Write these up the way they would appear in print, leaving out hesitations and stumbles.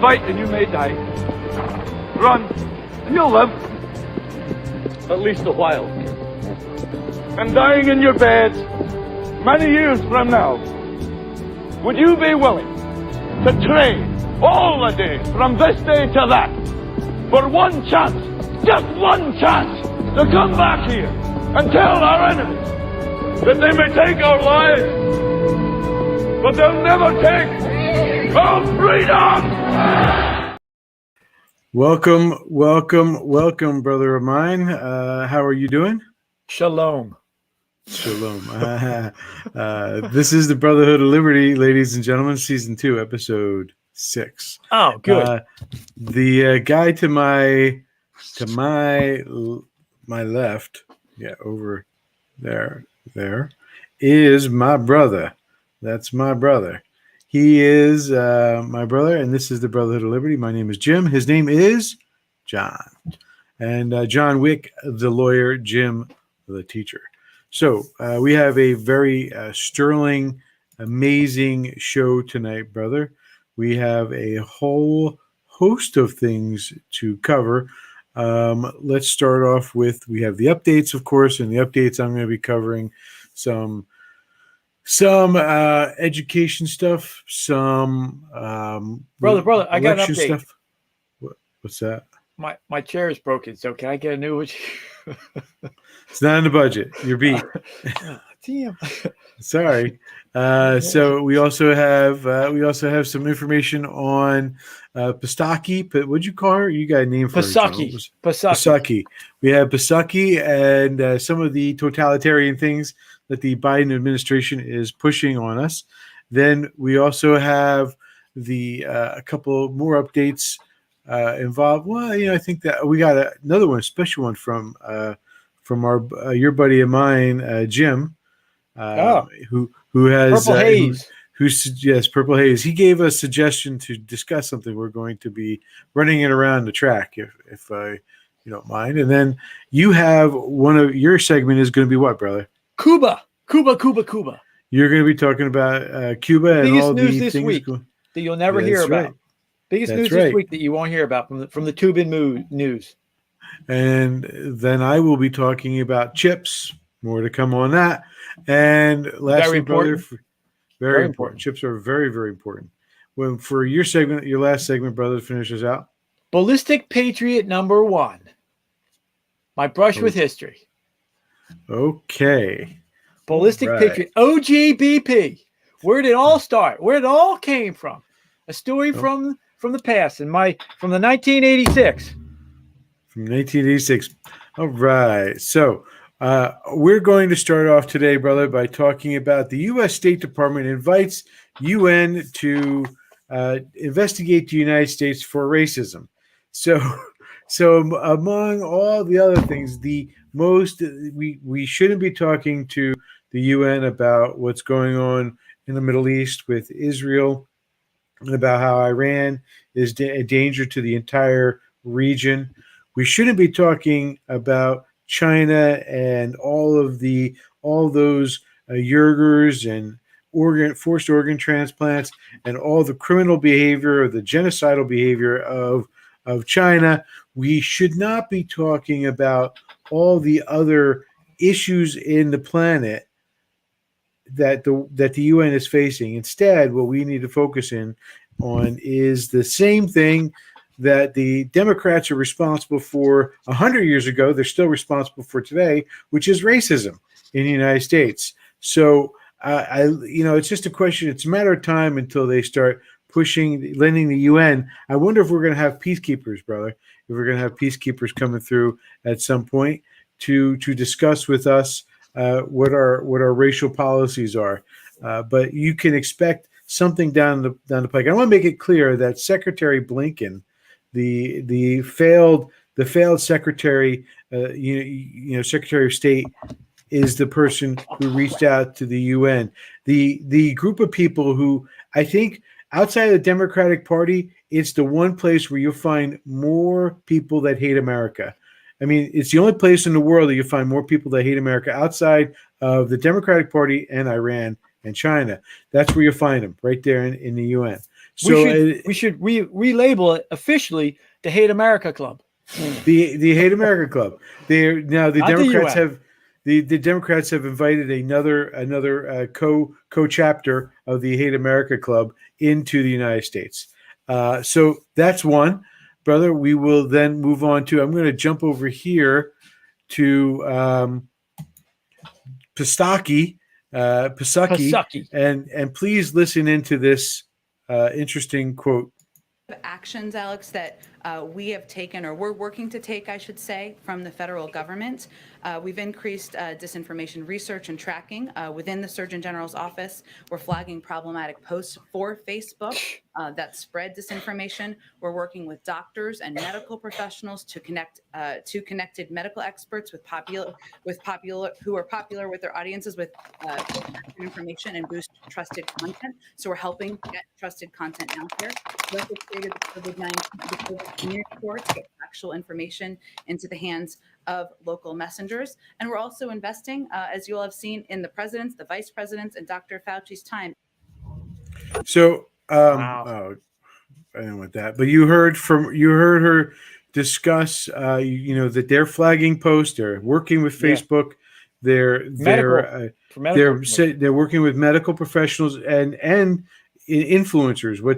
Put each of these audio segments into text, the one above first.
fight and you may die. Run and you'll live. At least a while. And dying in your beds many years from now, would you be willing to trade all the days from this day to that for one chance, just one chance, to come back here and tell our enemies that they may take our lives, but they'll never take our freedom? Welcome, brother of mine. How are you doing? Shalom. This is the Brotherhood of Liberty, ladies and gentlemen, season 2, episode 6. Oh, good. The guy to my left, over there is my brother. That's my brother. He is my brother, and this is the Brotherhood of Liberty. My name is Jim. His name is John. And John Wick, the lawyer, Jim, the teacher. So we have a very sterling, amazing show tonight, brother. We have a whole host of things to cover. Let's start off with, we have the updates, of course, and the updates I'm going to be covering some education stuff, some brother, I got an update. Stuff. What's that? My chair is broken, so can I get a new one? It's not in the budget. You're beat. Damn. Sorry. So we also have some information on Pistaki. But what'd you call her? You got a name for her? Pistaki. We have Pistaki and some of the totalitarian things that the Biden administration is pushing on us. Then we also have a couple more updates involved. Well, I think that we got another one, a special one from our your buddy of mine, Jim, who has Purple Haze. Yes, Purple Haze. He gave a suggestion to discuss something. We're going to be running it around the track, if you don't mind. And then you have one of your segment is going to be what, brother? CUBA. You're going to be talking about Cuba and all the news this things week that you'll never hear about. Right. Biggest news this week that you won't hear about from the Tubin news. And then I will be talking about chips. More to come on that. And lastly, brother, very important. Chips are very, very important. When for your segment, your last segment, brother, to finish us out. Ballistic Patriot number 1. My brush with history. Okay. Ballistic Patriot. OGBP. Where did it all start? Where it all came from? A story from the past from the 1986. From 1986. All right. So we're going to start off today, brother, by talking about the U.S. State Department invites UN to investigate the United States for racism. So among all the other things, the most we shouldn't be talking to the UN about what's going on in the Middle East with Israel and about how Iran is a danger to the entire region. We shouldn't be talking about China and all those Uyghurs and forced organ transplants and all the criminal behavior or the genocidal behavior of China. We should not be talking about all the other issues in the planet that the UN is facing. Instead, what we need to focus on is the same thing that the Democrats are responsible for 100 years ago. They're still responsible for today, which is racism in the United States. So, it's just a question. It's a matter of time until they start lending the UN. I wonder if we're going to have peacekeepers, brother. If we're going to have peacekeepers coming through at some point to discuss with us what our racial policies are. But you can expect something down the pike. I want to make it clear that Secretary Blinken, the failed secretary, Secretary of State, is the person who reached out to the UN. The group of people who, I think, outside of the Democratic Party, it's the one place where you'll find more people that hate America. I mean, it's the only place in the world that you find more people that hate America outside of the Democratic Party and Iran and China. That's where you find them, right there in the UN. So we should relabel it officially the Hate America Club. the Hate America Club. The Not Democrats the UN. have the Democrats have invited another co-chapter of the Hate America Club into the United States. So that's one, brother. We will then move on to. I'm going to jump over here to Pisaki, and please listen into this interesting quote. Actions, Alex, that we have taken, or we're working to take, I should say, from the federal government. We've increased disinformation research and tracking within the Surgeon General's office. We're flagging problematic posts for Facebook that spread disinformation. We're working with doctors and medical professionals to connect to connected medical experts with popular who are popular with their audiences with information and boost trusted content. So we're helping get trusted content out there. We also created the COVID community report to get actual information into the hands of local messengers. And we're also investing, as you all have seen, in the president's, the vice president's, and Dr. Fauci's time. So, Wow. oh, I don't want that. But you heard her discuss, that they're flagging posts, they're working with Facebook, they're working with medical professionals and influencers. I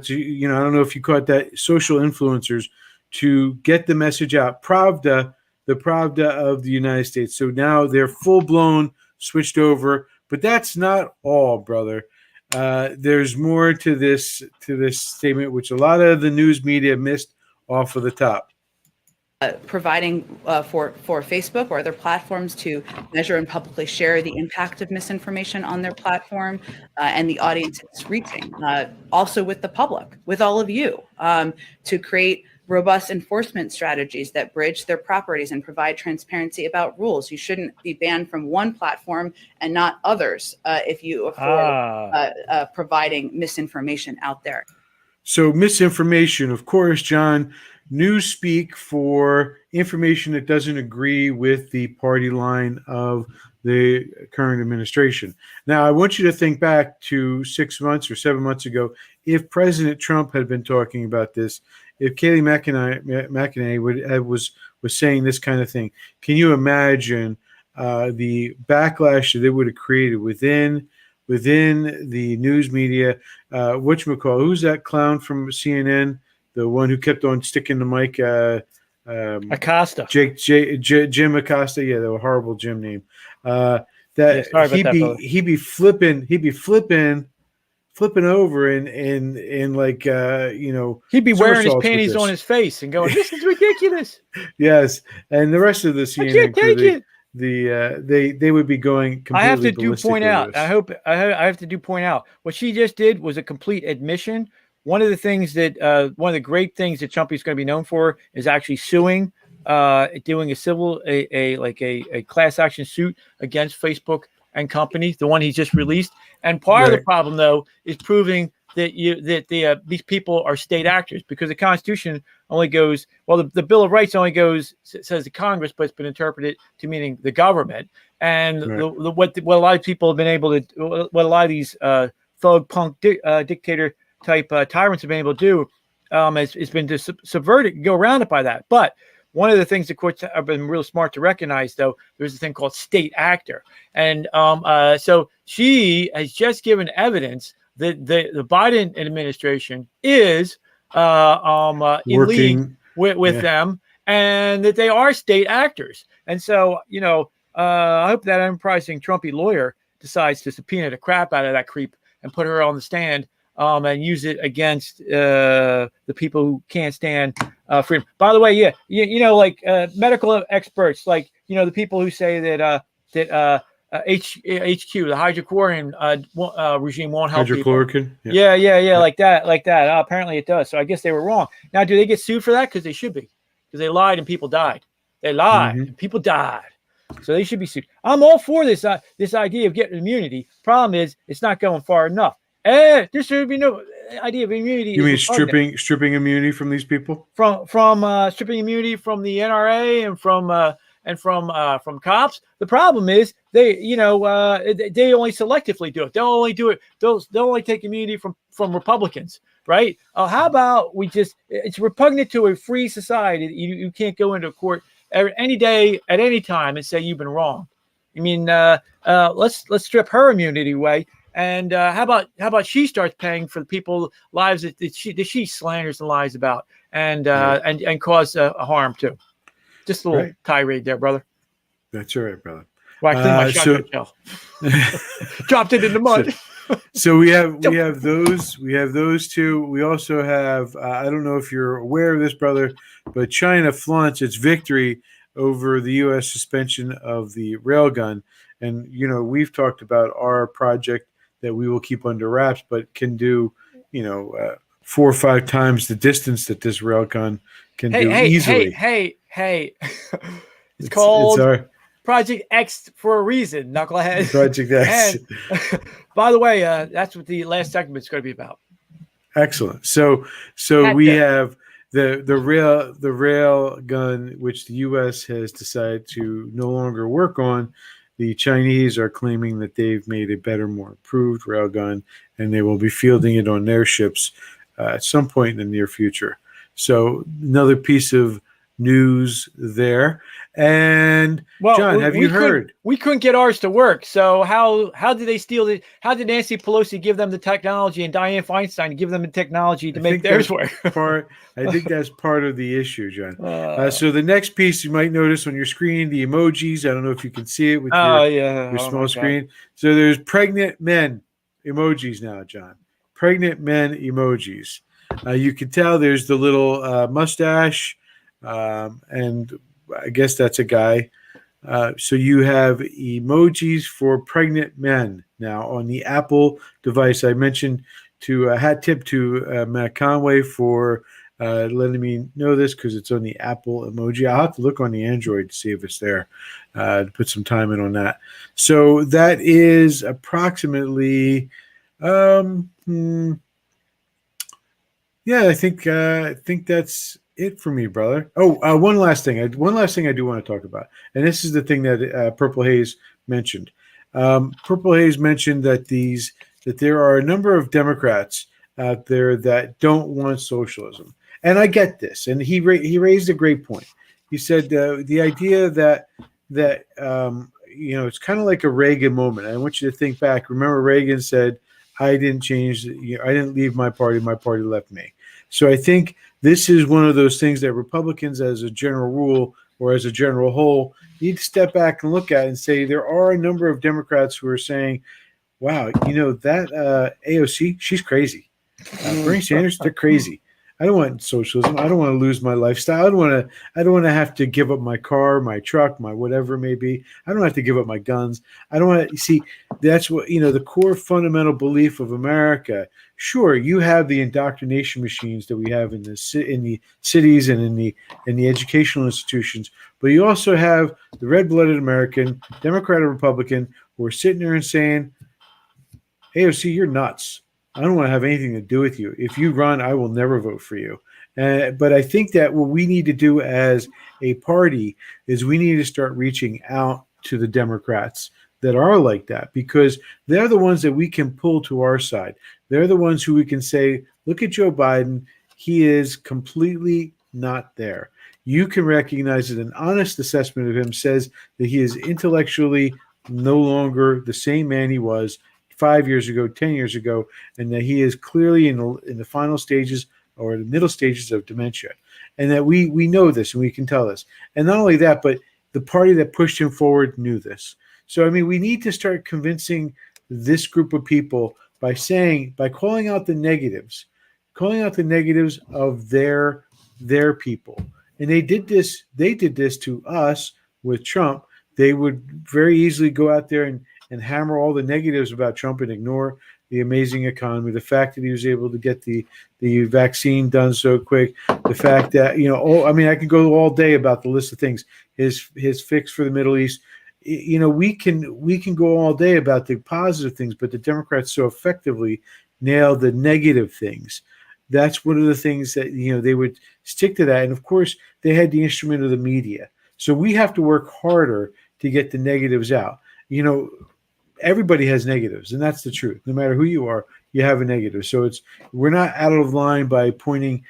don't know if you caught that, social influencers, to get the message out. The Pravda of the United States. So now they're full blown switched over, but that's not all, brother. There's more to this statement, which a lot of the news media missed off of the top. Providing for Facebook or other platforms to measure and publicly share the impact of misinformation on their platform and the audience it's reaching. Also with the public, with all of you, to create robust enforcement strategies that bridge their properties and provide transparency about rules. You shouldn't be banned from one platform and not others if you afford providing misinformation out there. So misinformation, of course, John, newspeak for information that doesn't agree with the party line of the current administration. Now, I want you to think back to 6 months or 7 months ago. If President Trump had been talking about this, if Kayleigh McEnany was saying this kind of thing, can you imagine the backlash that it would have created within the news media? Whatchamacall, who's that clown from CNN? The one who kept on sticking the mic, Acosta. Jim Acosta. Yeah, that was a horrible Jim name. He'd be flipping over and like he'd be wearing his panties on his face and going, "This is ridiculous." Yes, and the rest of the CNN crew, they would be going completely. I have to point out what she just did was a complete admission. One of the great things that Trumpy's going to be known for is actually suing, doing a class action suit against Facebook and companies, the one he just released. And part of the problem, though, is proving that these people are state actors, because the Constitution only goes, the Bill of Rights only says the Congress, but it's been interpreted to meaning the government. And what a lot of people have been able to, what a lot of these thug punk dictator type tyrants have been able to do has been to subvert it and go around it by that. But one of the things the courts have been real smart to recognize, though, there's a thing called state actor. And so she has just given evidence that the Biden administration is in league with them, and that they are state actors. And so, I hope that enterprising Trumpy lawyer decides to subpoena the crap out of that creep and put her on the stand and use it against the people who can't stand freedom. By the way, medical experts, like, the people who say that HQ, the hydrochloroquine regime won't help hydrochloroquine people. Yeah, like that. Apparently it does. So I guess they were wrong. Now, do they get sued for that? Because they should be. Because they lied and people died. They lied and people died. So they should be sued. I'm all for this idea of getting immunity. Problem is, it's not going far enough. There should be no idea of immunity. You mean stripping immunity from these people? From stripping immunity from the NRA and from and from cops. The problem is they they only selectively do it. They'll only do it. They'll only take immunity from Republicans, right? How about it's repugnant to a free society that you can't go into court any day at any time and say you've been wrong. I mean, let's strip her immunity away. And how about she starts paying for the people's lives that she slanders and lies about and cause harm too. Just a little tirade there, brother. That's all right, brother. Well, I cleaned my shotgun shell. Dropped it in the mud. So we have those two. We also have I don't know if you're aware of this, brother, but China flaunts its victory over the U.S. suspension of the railgun. And, we've talked about our project that we will keep under wraps, but can do, 4 or 5 times the distance that this railgun can do easily. Hey. It's called it's our Project X for a reason, knucklehead. Project X. And, by the way, that's what the last segment is going to be about. Excellent. So we have the rail gun, which the U.S. has decided to no longer work on. The Chinese are claiming that they've made a better, more improved rail gun, and they will be fielding it on their ships at some point in the near future. So another piece of news there. And John, have you heard? We couldn't get ours to work. So how did they steal it? How did Nancy Pelosi give them the technology and Dianne Feinstein give them the technology to make theirs work? I think that's part of the issue, John. So the next piece you might notice on your screen, the emojis. I don't know if you can see it with your small screen. So there's pregnant men emojis now, John. Pregnant men emojis. You can tell there's the little mustache, and I guess that's a guy. So you have emojis for pregnant men now on the Apple device. I mentioned hat tip to Matt Conway for letting me know this because it's on the Apple emoji. I'll have to look on the Android to see if it's there, to put some time in on that. So that is approximately, I think that's it for me, brother. One last thing I do want to talk about, and this is the thing that Purple Haze mentioned. Purple Haze mentioned that there are a number of Democrats out there that don't want socialism, and I get this. And he raised a great point. He said the idea that it's kind of like a Reagan moment. I want you to think back. Remember, Reagan said, "I didn't change. I didn't leave my party. My party left me." So I think this is one of those things that Republicans, as a general rule or as a general whole, need to step back and look at and say there are a number of Democrats who are saying, wow, that AOC, she's crazy. Bernie Sanders, they're crazy. I don't want socialism. I don't want to lose my lifestyle. I don't want to have to give up my car, my truck, my whatever it may be. I don't have to give up my guns. I don't want to see. That's what the core fundamental belief of America. Sure, you have the indoctrination machines that we have in the cities and in the educational institutions, but you also have the red-blooded American, Democrat or Republican, who are sitting there and saying, "AOC, you're nuts. I don't want to have anything to do with you. If you run, I will never vote for you." But I think that what we need to do as a party is we need to start reaching out to the Democrats that are like that, because they're the ones that we can pull to our side. They're the ones who we can say, look at Joe Biden. He is completely not there. You can recognize that an honest assessment of him says that he is intellectually no longer the same man he was 5 years ago, 10 years ago, and that he is clearly in the final stages or the middle stages of dementia. And that we know this and we can tell this. And not only that, but the party that pushed him forward knew this. So, we need to start convincing this group of people by calling out the negatives of their people. And they did this to us with Trump. They would very easily go out there and hammer all the negatives about Trump and ignore the amazing economy, the fact that he was able to get the vaccine done so quick, the fact that, I can go all day about the list of things, his fix for the Middle East. We can go all day about the positive things, but the Democrats so effectively nail the negative things. That's one of the things that, they would stick to that. And of course, they had the instrument of the media. So we have to work harder to get the negatives out. You know, everybody has negatives, and that's the truth. No matter who you are, you have a negative. So we're not out of line by pointing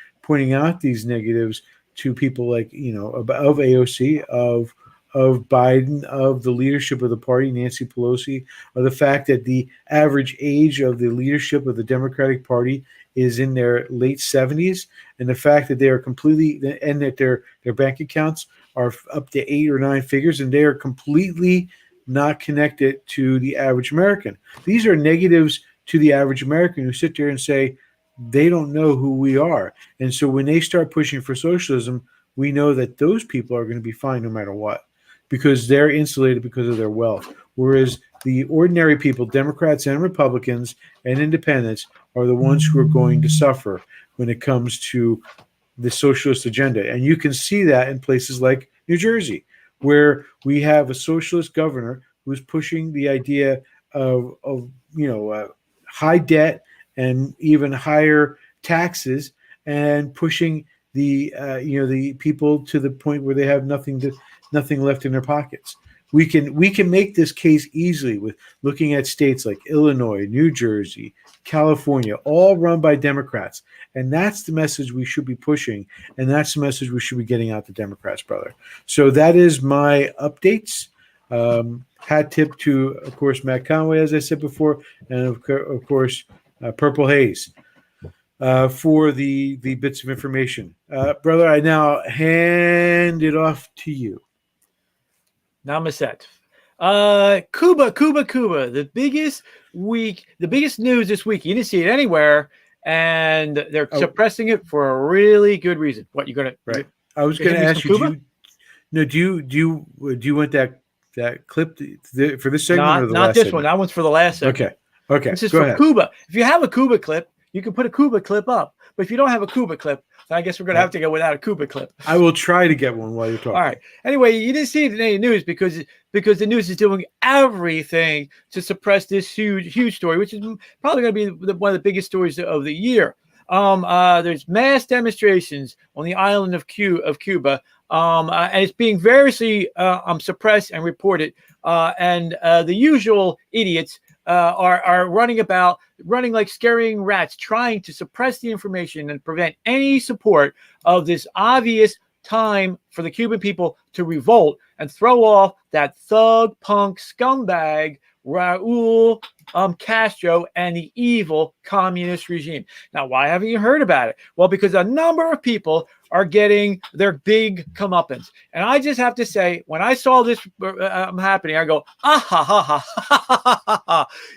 out these negatives to people like, you know, of AOC, of Biden, of the leadership of the party, Nancy Pelosi, of the fact that the average age of the leadership of the Democratic Party is in their late 70s, and the fact that they are completely, and that their bank accounts are up to 8 or 9 figures, and they are completely not connected to the average American. These are negatives to the average American who sit there and say they don't know who we are. And so when they start pushing for socialism, we know that those people are going to be fine no matter what, because they're insulated because of their wealth. Whereas the ordinary people, Democrats and Republicans and independents, are the ones who are going to suffer when it comes to the socialist agenda. And you can see that in places like New Jersey, where we have a socialist governor who's pushing the idea of high debt and even higher taxes, and pushing the people to the point where they have nothing left in their pockets. We can make this case easily with looking at states like Illinois, New Jersey, California, all run by Democrats. And that's the message we should be pushing. And that's the message we should be getting out to Democrats, brother. So that is my updates. Hat tip to, of course, Matt Conway, as I said before, and of course, Purple Haze for the bits of information. Brother, I now hand it off to you. Namaste. CUBA. The biggest news this week. You didn't see it anywhere, and they're suppressing it for a really good reason. What you gonna? Right. I was going to ask you. Do you want that clip for this segment or the not last this segment? one. That one's for the last segment. Okay. This is Go for ahead. CUBA. If you have a CUBA clip, you can put a CUBA clip up. But if you don't have a CUBA clip, then I guess we're going to have to go without a CUBA clip. I will try to get one while you're talking. All right. Anyway, you didn't see it in any news because the news is doing everything to suppress this huge story, which is probably going to be one of the biggest stories of the year. There's mass demonstrations on the island of Cuba, and it's being variously suppressed and reported. And the usual idiots are running like scaring rats, trying to suppress the information and prevent any support of this obvious time for the Cuban people to revolt and throw off that thug punk scumbag Raul Castro and the evil communist regime. Now, why haven't you heard about it? Well, because a number of people are getting their big comeuppance. And I just have to say, when I saw this happening, I go,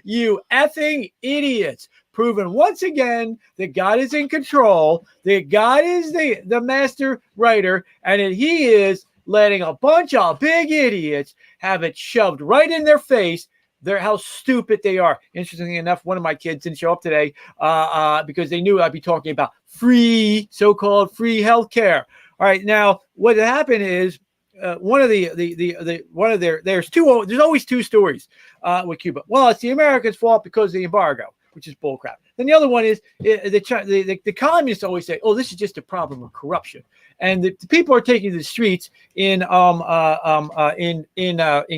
you effing idiots. Proven once again that God is in control, that God is the master writer, and that he is letting a bunch of big idiots have it shoved right in their face. How stupid they are. Interestingly enough, one of my kids didn't show up today because they knew I'd be talking about so-called free healthcare. All right, now what happened is there's always two stories with Cuba. Well, it's the Americans' fault because of the embargo, which is bullcrap. Then the other one is the communists always say, "Oh, this is just a problem of corruption," and the people are taking to the streets in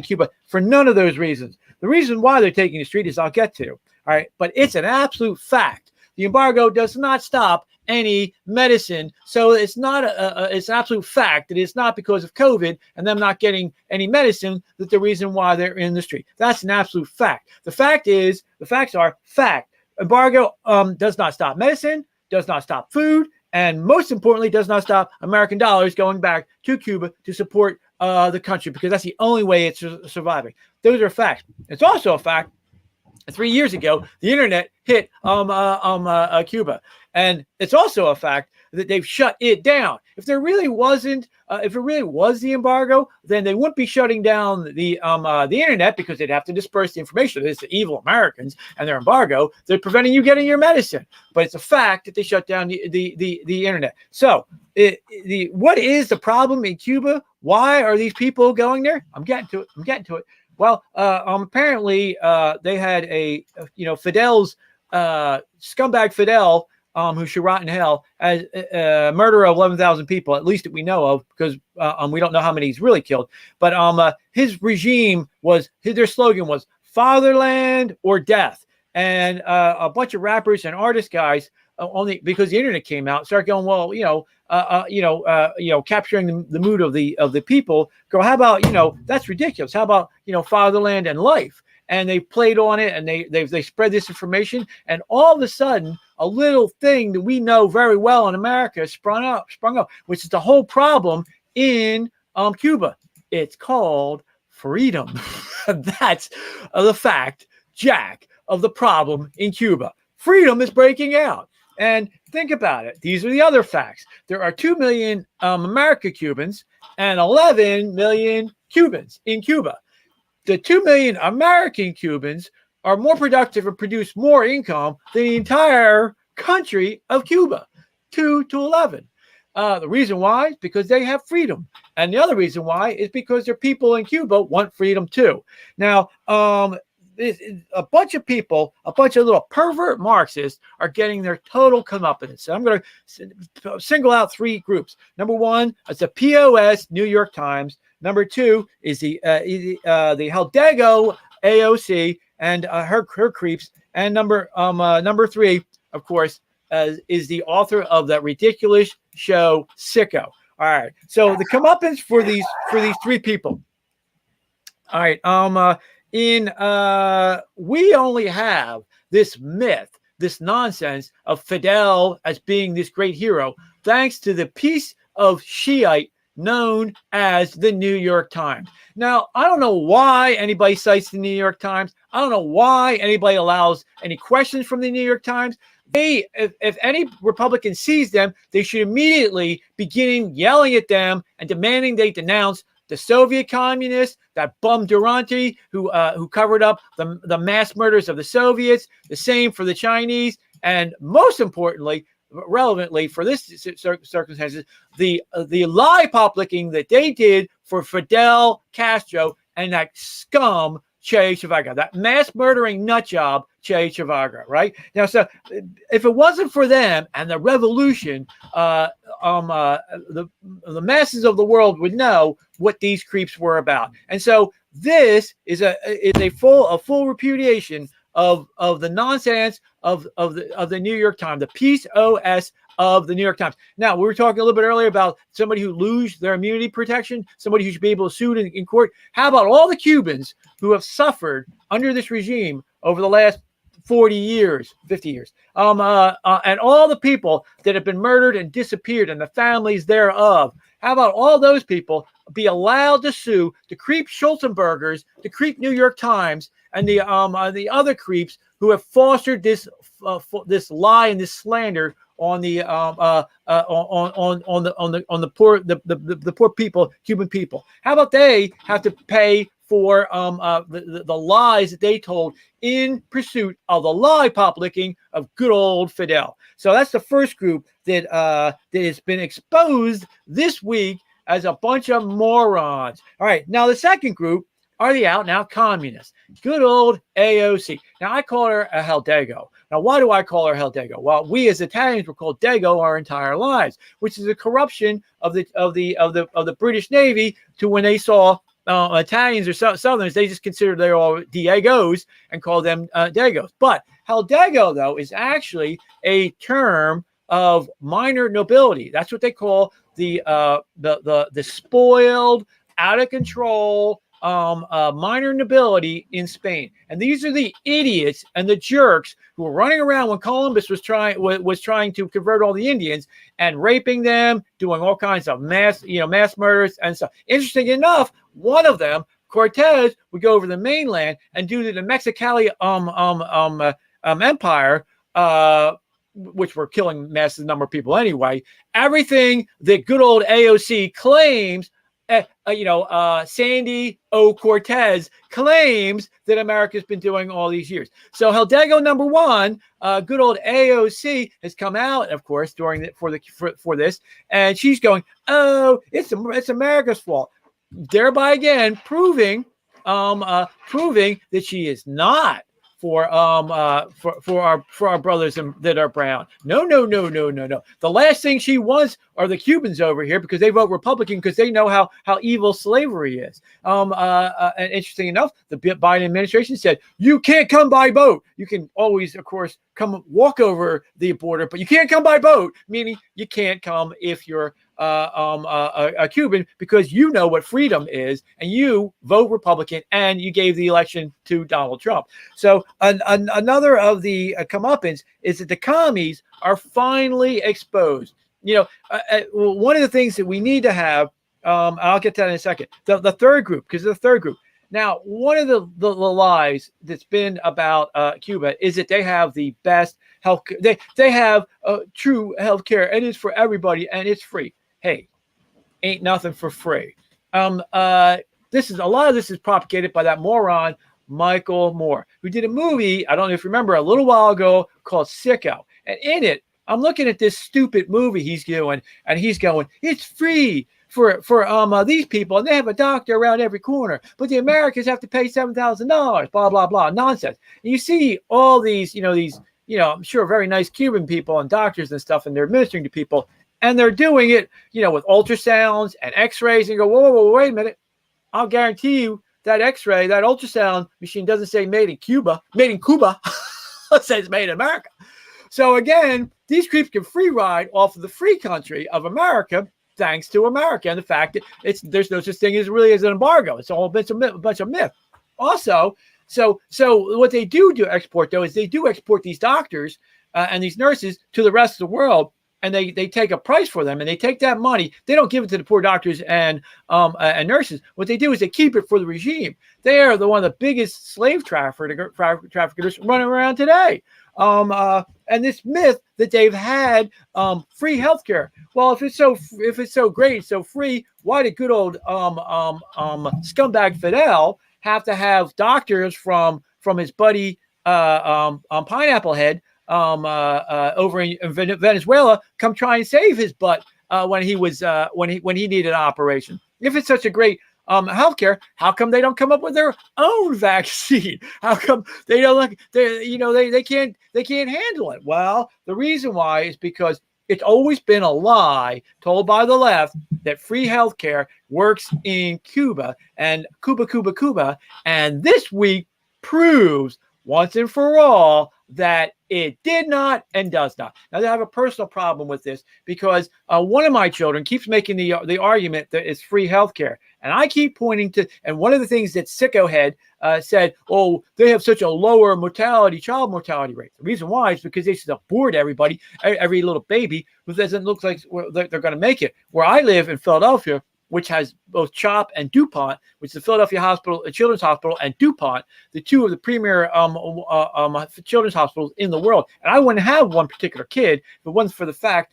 Cuba for none of those reasons. The reason why they're taking the street is I'll get to. All right, but it's an absolute fact. The embargo does not stop any medicine, so it's not it's an absolute fact that it's not because of COVID and them not getting any medicine that the reason why they're in the street. That's an absolute fact. The facts are fact. Embargo does not stop medicine, does not stop food, and most importantly, does not stop American dollars going back to Cuba to support the country, because that's the only way it's surviving. Those are facts. It's also a fact 3 years ago, the internet hit Cuba. And it's also a fact that they've shut it down. If there really wasn't, if it really was the embargo, then they wouldn't be shutting down the internet, because they'd have to disperse the information. It's the evil Americans and their embargo. They're preventing you getting your medicine. But it's a fact that they shut down the internet. So what is the problem in Cuba? Why are these people going there? I'm getting to it. Well, apparently they had Fidel's scumbag Fidel who should rot in hell, as murder of 11,000 people, at least that we know of, because we don't know how many he's really killed. But his regime their slogan was fatherland or death. And a bunch of rappers and artist guys, only because the internet came out, start going, well, capturing the mood of the people. Go, how about, that's ridiculous. How about, fatherland and life? And they played on it, and they spread this information, and all of a sudden, a little thing that we know very well in America sprung up, which is the whole problem in Cuba. It's called freedom. That's the fact, Jack, of the problem in Cuba. Freedom is breaking out. And think about it. These are the other facts. There are 2 million American Cubans and 11 million Cubans in Cuba. The 2 million American Cubans are more productive and produce more income than the entire country of Cuba, 2 to 11. The reason why is because they have freedom. And the other reason why is because their people in Cuba want freedom too. Now, a bunch of people, a bunch of little pervert Marxists are getting their total comeuppance. So I'm going to single out 3 groups. Number 1 is the POS New York Times. Number 2 is the Hidalgo AOC and her creeps. And number 3, of course, is the author of that ridiculous show Sicko. All right. So the comeuppance for these 3 people. All right. We only have this myth, this nonsense of Fidel as being this great hero, thanks to the piece of Shiite known as the New York Times. Now, I don't know why anybody cites the New York Times. I don't know why anybody allows any questions from the New York Times. If any Republican sees them, they should immediately begin yelling at them and demanding they denounce the Soviet communists, that bum Durante who covered up the mass murders of the Soviets, the same for the Chinese, and most importantly, relevantly for this circumstances, the lie publishing that they did for Fidel Castro and that scum Che Guevara, that mass murdering nut job Che Guevara, right? Now, so if it wasn't for them and the revolution, the masses of the world would know what these creeps were about. And so this is a full repudiation of the nonsense of the New York Times, the POS of the New York Times. Now, we were talking a little bit earlier about somebody who lose their immunity protection, somebody who should be able to sue in court. How about all the Cubans who have suffered under this regime over the last 40 years, 50 years, and all the people that have been murdered and disappeared and the families thereof? How about all those people be allowed to sue the creep Schulzenbergers, the creep New York Times, and the other creeps who have fostered this lie and this slander on the poor people, Cuban people? How about they have to pay for the lies that they told in pursuit of the lie publishing of good old Fidel? So that's the first group that has been exposed this week as a bunch of morons. All right, now the second group are the out-and-out communists. Good old AOC. Now, I call her a Hidalgo. Now, why do I call her Hidalgo? Well, we as Italians were called Dago our entire lives, which is a corruption of the British Navy to when they saw Italians or Southerners, they just considered they're all Diegos and called them Dagos. But Hidalgo, though, is actually a term of minor nobility. That's what they call the spoiled, out of control, minor nobility in Spain. And these are the idiots and the jerks who were running around when Columbus was trying to convert all the Indians and raping them, doing all kinds of mass murders and stuff. Interesting enough, one of them, Cortez, would go over the mainland and do the Mexicali empire, which were killing massive number of people anyway. Everything that good old AOC claims, Sandy O. Cortez claims that America's been doing all these years. So Hidalgo number 1, good old AOC has come out, of course, for this, and she's going, "Oh, it's America's fault," thereby again proving that she is not for our brothers that are brown. No. The last thing she wants are the Cubans over here because they vote Republican because they know how evil slavery is. And interesting enough, the Biden administration said you can't come by boat. You can always, of course, come walk over the border, but you can't come by boat. Meaning you can't come if you're a Cuban because you know what freedom is and you vote Republican and you gave the election to Donald Trump. So another of the comeuppance is that the commies are finally exposed. One of the things that we need to have, I'll get to that in a second, the third group, because the third group. Now, one of the lies that's been about Cuba is that they have the best health. They have true health care, and it's for everybody, and it's free. Hey, ain't nothing for free. A lot of this is propagated by that moron Michael Moore, who did a movie, I don't know if you remember, a little while ago called Sicko. And in it, I'm looking at this stupid movie he's doing, and he's going, it's free for these people, and they have a doctor around every corner, but the Americans have to pay $7,000, blah, blah, blah, nonsense. And you see all these, I'm sure very nice Cuban people and doctors and stuff, and they're administering to people, and they're doing it, with ultrasounds and x-rays, and you go, whoa, wait a minute. I'll guarantee you that x-ray, that ultrasound machine doesn't say made in Cuba. It says made in America. So again, these creeps can free ride off of the free country of America, thanks to America and the fact that there's no such thing as really as an embargo. It's all a bunch of myth. Also, so what they do export though is they do export these doctors and these nurses to the rest of the world. And they take a price for them, and they take that money. They don't give it to the poor doctors and nurses. What they do is they keep it for the regime. They are one of the biggest slave traffickers running around today. And this myth that they've had free healthcare. Well, if it's so great, so free, why did good old scumbag Fidel have to have doctors from his buddy Pineapple Head over in Venezuela come try and save his butt when he needed an operation? If it's such a great healthcare, how come they don't come up with their own vaccine? How come they don't they can't handle it? Well, the reason why is because it's always been a lie told by the left that free healthcare works in Cuba and Cuba, and this week proves once and for all that it did not and does not. Now, I have a personal problem with this because one of my children keeps making the argument that it's free healthcare. And I keep pointing to, and one of the things that Sicko Head said, oh, they have such a lower child mortality rate. The reason why is because they should abort everybody, every little baby who doesn't look like they're going to make it. Where I live in Philadelphia, which has both CHOP and DuPont, which is the Philadelphia Hospital, Children's Hospital, and DuPont, the two of the premier children's hospitals in the world. And I wouldn't have one particular kid if it wasn't for the fact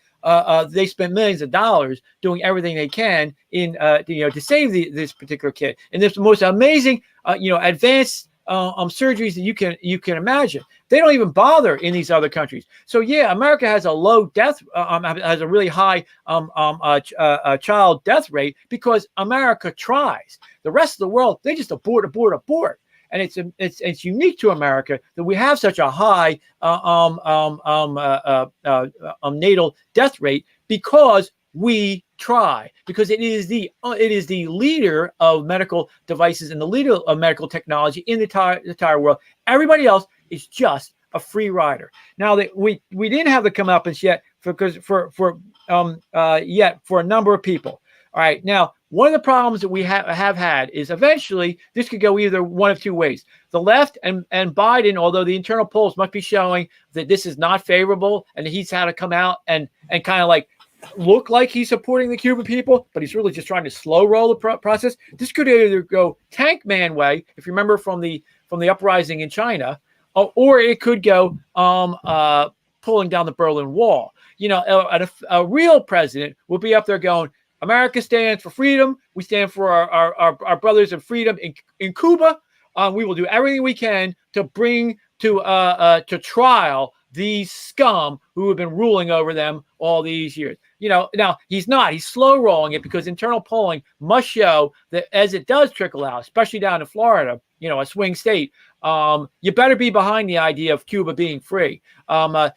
they spent millions of dollars doing everything they can to save this particular kid. And there's the most amazing, advanced surgeries that you can imagine. They don't even bother in these other countries. So yeah, America has a low death, has a really high child death rate because America tries. The rest of the world, they just abort. And it's unique to America that we have such a high natal death rate because we try, because it is the leader of medical devices and the leader of medical technology in the entire world. Everybody else is just a free rider. Now that we didn't have the comeuppance yet for a number of people. All right, now one of the problems that we have had is eventually this could go either one of two ways. The left and Biden, although the internal polls must be showing that this is not favorable and he's had to come out and kind of like look like he's supporting the Cuban people, but he's really just trying to slow roll the process. This could either go tank man way, if you remember from the uprising in China, or it could go pulling down the Berlin Wall. A real president will be up there going, America stands for freedom. We stand for our brothers in freedom in Cuba. We will do everything we can to bring to trial these scum who have been ruling over them all these years. Now he's not. He's slow rolling it because internal polling must show that as it does trickle out, especially down in Florida, a swing state, you better be behind the idea of Cuba being free. But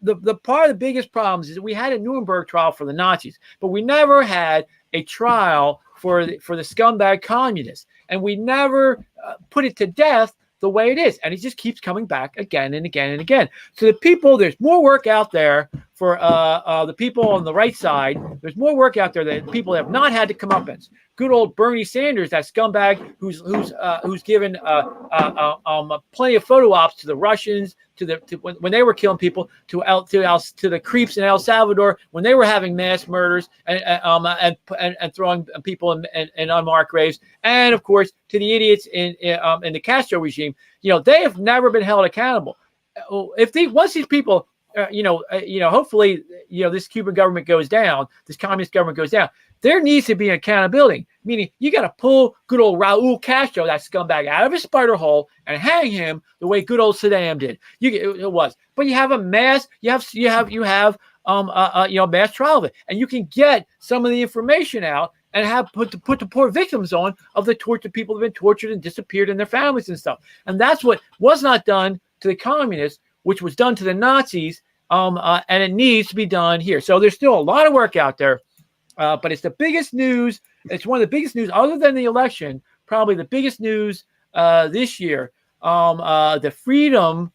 the part of the biggest problems is that we had a Nuremberg trial for the Nazis, but we never had a trial for the scumbag communists, and we never put it to death the way it is, and it just keeps coming back again and again and again. So the people, there's more work out there for the people on the right side. There's more work out there that people have not had to come up with. Good old Bernie Sanders, that scumbag who's given plenty of photo ops to the Russians, when they were killing people, to the creeps in El Salvador when they were having mass murders and throwing people in unmarked graves, and of course to the idiots in the Castro regime. They have never been held accountable. Once these people, hopefully, this Cuban government goes down, this communist government goes down, there needs to be accountability. Meaning, you got to pull good old Raul Castro, that scumbag, out of his spider hole and hang him the way good old Saddam did. It was, but you have a mass, you have mass trial of it, and you can get some of the information out and have put the poor victims on of the tortured people who've been tortured and disappeared and their families and stuff. And that's what was not done to the communists, which was done to the Nazis, and it needs to be done here. So there's still a lot of work out there. But it's the biggest news. It's one of the biggest news, other than the election, probably the biggest news this year. The freedom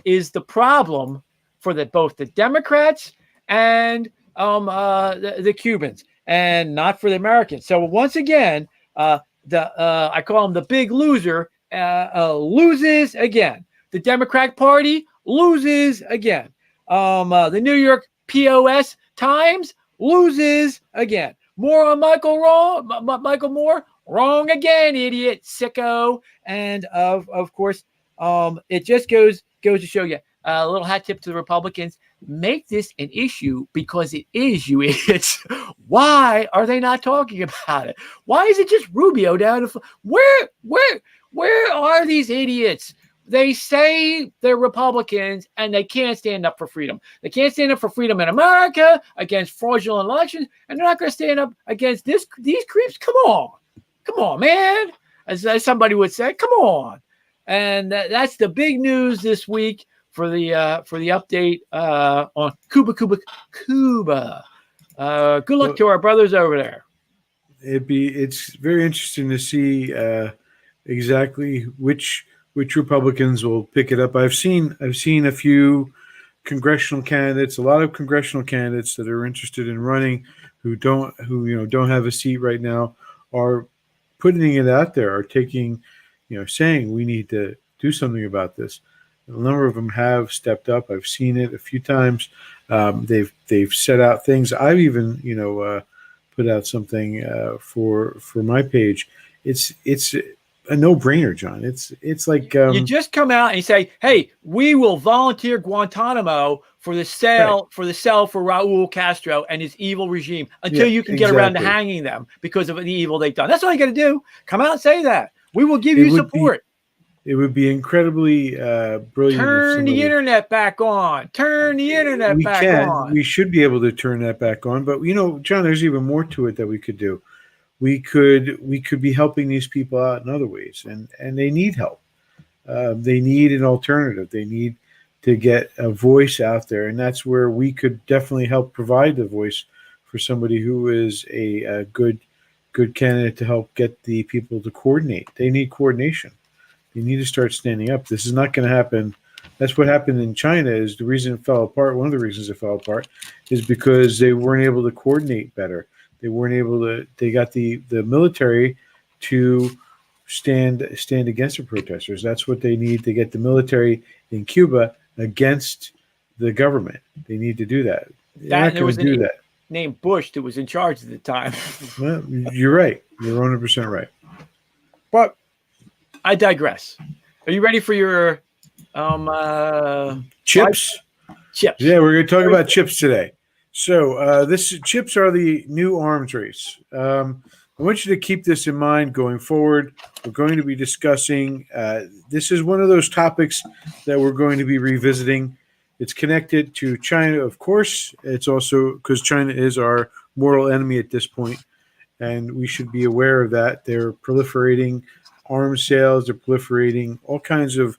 is the problem for both the Democrats and the Cubans, and not for the Americans. So once again, I call him the big loser, loses again. The Democratic Party loses again. The New York POS Times loses again. More on Michael Moore, wrong again, idiot, sicko. And of course, it just goes to show you, a little hat tip to the Republicans: make this an issue because it is, you idiots. Why are they not talking about it? Why is it just Rubio down to where are these idiots? They say they're Republicans and they can't stand up for freedom. They can't stand up for freedom in America against fraudulent elections, and they're not going to stand up against these creeps. Come on, man. As somebody would say, come on. And that's the big news this week for the update on Cuba. Good luck to our brothers over there. It's very interesting to see exactly which Republicans will pick it up. I've seen a few congressional candidates, a lot of congressional candidates that are interested in running who don't have a seat right now, are putting it out there, are taking, saying we need to do something about this. A number of them have stepped up. I've seen it a few times. They've set out things. I've even put out something for my page. It's a no-brainer, John. It's like you just come out and you say, "Hey, we will volunteer Guantanamo for the cell for Raul Castro and his evil regime until you can get around to hanging them because of the evil they've done." That's all you got to do. Come out and say that. We will give you support. It would be incredibly brilliant. Turn the internet back on. Turn the internet back on. We should be able to turn that back on. But John, there's even more to it that we could do. We could be helping these people out in other ways, and they need help. They need an alternative. They need to get a voice out there, and that's where we could definitely help provide the voice for somebody who is a good candidate to help get the people to coordinate. They need coordination. They need to start standing up. This is not going to happen. That's what happened in China. Is the reason it fell apart. One of the reasons it fell apart is because they weren't able to coordinate better. They weren't able to. They got the military to stand against the protesters. That's what they need to get the military in Cuba against the government. They need to do that. They're not going to do that. Named Bush that was in charge at the time. Well, you're right. You're 100% right. But I digress. Are you ready for your chips? Chips. Yeah, we're going to talk about chips today. So chips are the new arms race. I want you to keep this in mind going forward. We're going to be discussing, this is one of those topics that we're going to be revisiting. It's connected to China, of course. It's also because China is our mortal enemy at this point, and we should be aware of that. They're proliferating arms sales. They're proliferating all kinds of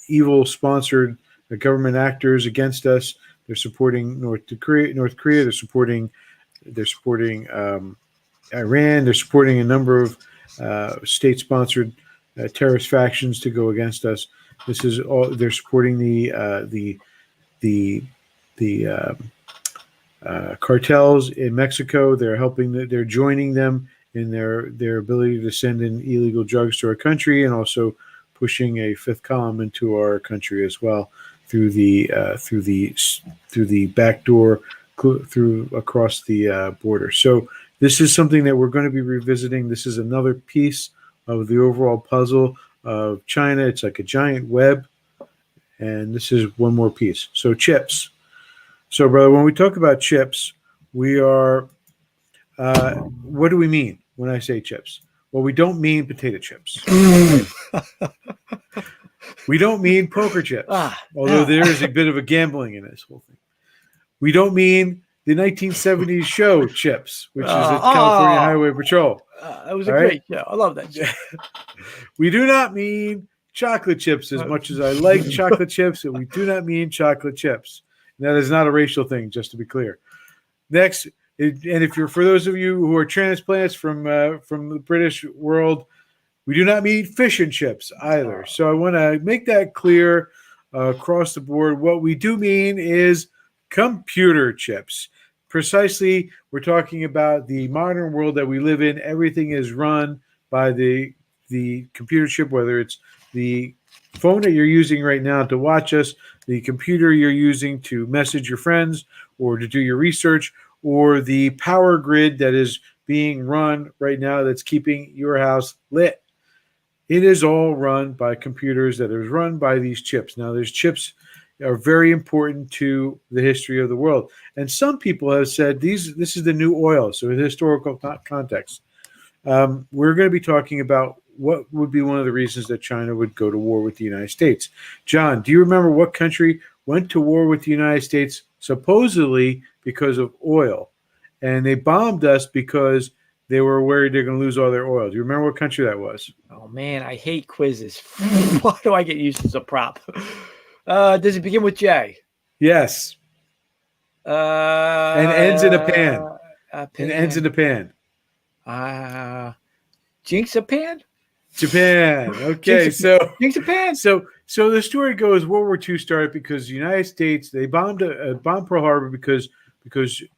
evil-sponsored government actors against us. They're supporting North Korea. They're supporting Iran. They're supporting a number of state-sponsored terrorist factions to go against us. This is all. They're supporting the cartels in Mexico. They're helping. They're joining them in their ability to send in illegal drugs to our country, and also pushing a fifth column into our country as well through the back door, through across the border. So this is something that we're going to be revisiting. This is another piece of the overall puzzle of China. It's like a giant web, and this is one more piece. So chips. So, brother, when we talk about chips, we are what do we mean when I say chips? Well, we don't mean potato chips. We don't mean poker chips, although there is a bit of a gambling in this whole thing. We don't mean the 1970s show Chips, which is the California Highway Patrol. That was a great show. I love that show. We do not mean chocolate chips as much as I like chocolate chips, and we do not mean chocolate chips. And that is not a racial thing, just to be clear. Next, and if you're for those of you who are transplants from the British world, we do not mean fish and chips either. So I want to make that clear across the board. What we do mean is computer chips. Precisely, we're talking about the modern world that we live in. Everything is run by the computer chip, whether it's the phone that you're using right now to watch us, the computer you're using to message your friends or to do your research, or the power grid that is being run right now that's keeping your house lit. It is all run by computers that is run by these chips. Now, these chips are very important to the history of the world. And some people have said this is the new oil. So in historical context, we're going to be talking about what would be one of the reasons that China would go to war with the United States. John, do you remember what country went to war with the United States supposedly because of oil? And they bombed us because they were worried they're going to lose all their oil. Do you remember what country that was? Oh, man, I hate quizzes. Why do I get used as a prop? Does it begin with J? Yes. And ends in a pan. And ends in a pan. Jinxapan? Japan. Okay, Jinxapan. So the story goes, World War II started because the United States, they bombed Pearl Harbor because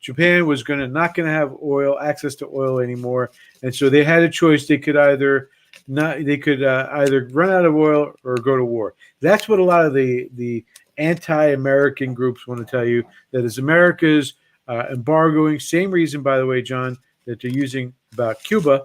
Japan was not going to have access to oil anymore, and so they had a choice. They could either run out of oil or go to war. That's what a lot of the anti-American groups want to tell you, that is America's embargoing. Same reason, by the way, John, that they're using about Cuba,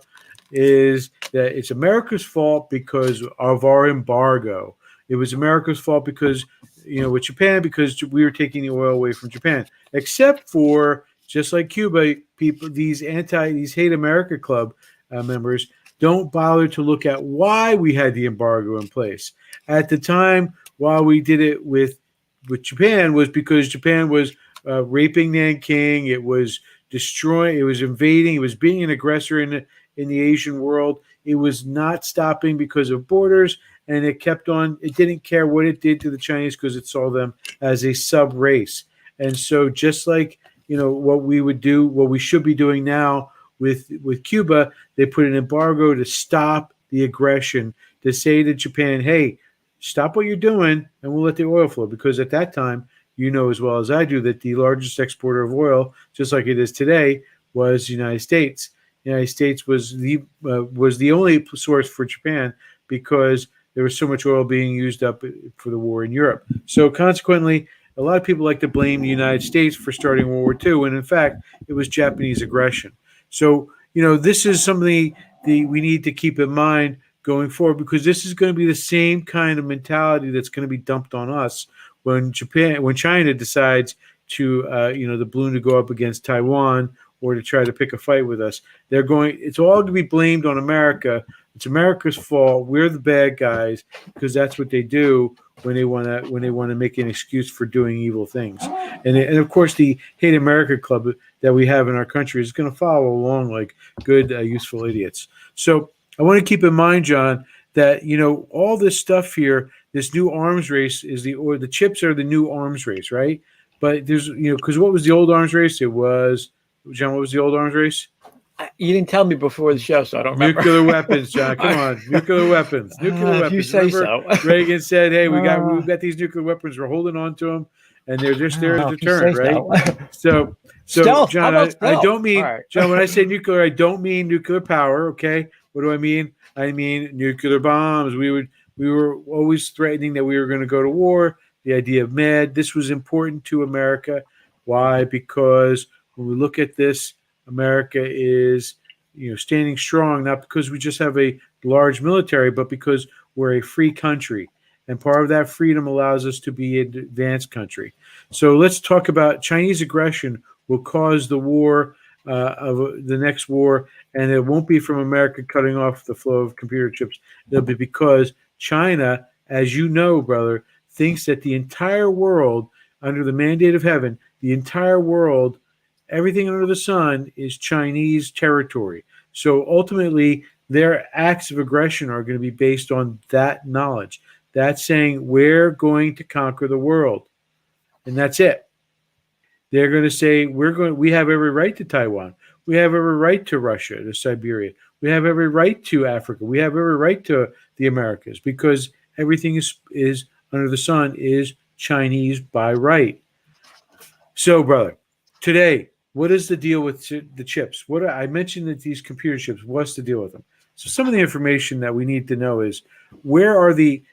is that it's America's fault because of our embargo. It was America's fault because, with Japan, because we were taking the oil away from Japan. Except for, just like Cuba, people, these Hate America Club members don't bother to look at why we had the embargo in place. At the time, while we did it with Japan, was because Japan was raping Nanking. It was destroying. It was invading. It was being an aggressor in the Asian world. It was not stopping because of borders, and it kept on. It didn't care what it did to the Chinese because it saw them as a sub-race. And so just like, what we would do, what we should be doing now with Cuba, they put an embargo to stop the aggression, to say to Japan, hey, stop what you're doing and we'll let the oil flow. Because at that time, as well as I do, that the largest exporter of oil, just like it is today, was the United States. The United States was the only source for Japan because there was so much oil being used up for the war in Europe. So consequently, a lot of people like to blame the United States for starting World War II, when in fact it was Japanese aggression. So this is something we need to keep in mind going forward, because this is going to be the same kind of mentality that's going to be dumped on us when China decides to the balloon to go up against Taiwan, or to try to pick a fight with us. It's all going to be blamed on America. It's America's fault. We're the bad guys, because that's what they do when they want to make an excuse for doing evil things. And of course, the Hate America Club that we have in our country is going to follow along like good, useful idiots. So I want to keep in mind, John, that all this stuff here, this new arms race is the chips are the new arms race, right? But there's because what was the old arms race? It was John. What was the old arms race? You didn't tell me before the show, so I don't remember. Nuclear weapons, John. Come on, nuclear weapons. Nuclear weapons. If you say Remember, so. Reagan said, "Hey, we've got these nuclear weapons. We're holding on to them, and they're just there as a If you deterrent, say right?" So, Stealth. How John, about I stealth? don't mean All right. John. When I say nuclear, I don't mean nuclear power. Okay, what do I mean? I mean nuclear bombs. We were always threatening that we were going to go to war. The idea of MAD. This was important to America. Why? Because when we look at this, America is standing strong, not because we just have a large military, but because we're a free country. And part of that freedom allows us to be an advanced country. So let's talk about Chinese aggression will cause the war of the next war, and it won't be from America cutting off the flow of computer chips. It'll be because China, as you know, brother, thinks that the entire world, under the mandate of heaven, the entire world, everything under the sun is Chinese territory. So ultimately, their acts of aggression are going to be based on that knowledge. That's saying we're going to conquer the world, and that's it. They're going to say we have every right to Taiwan. We have every right to Russia, to Siberia. We have every right to Africa. We have every right to the Americas because everything is under the sun is Chinese by right. So, brother, today, what is the deal with the chips? What I mentioned that these computer chips, what's the deal with them? So some of the information that we need to know is where are the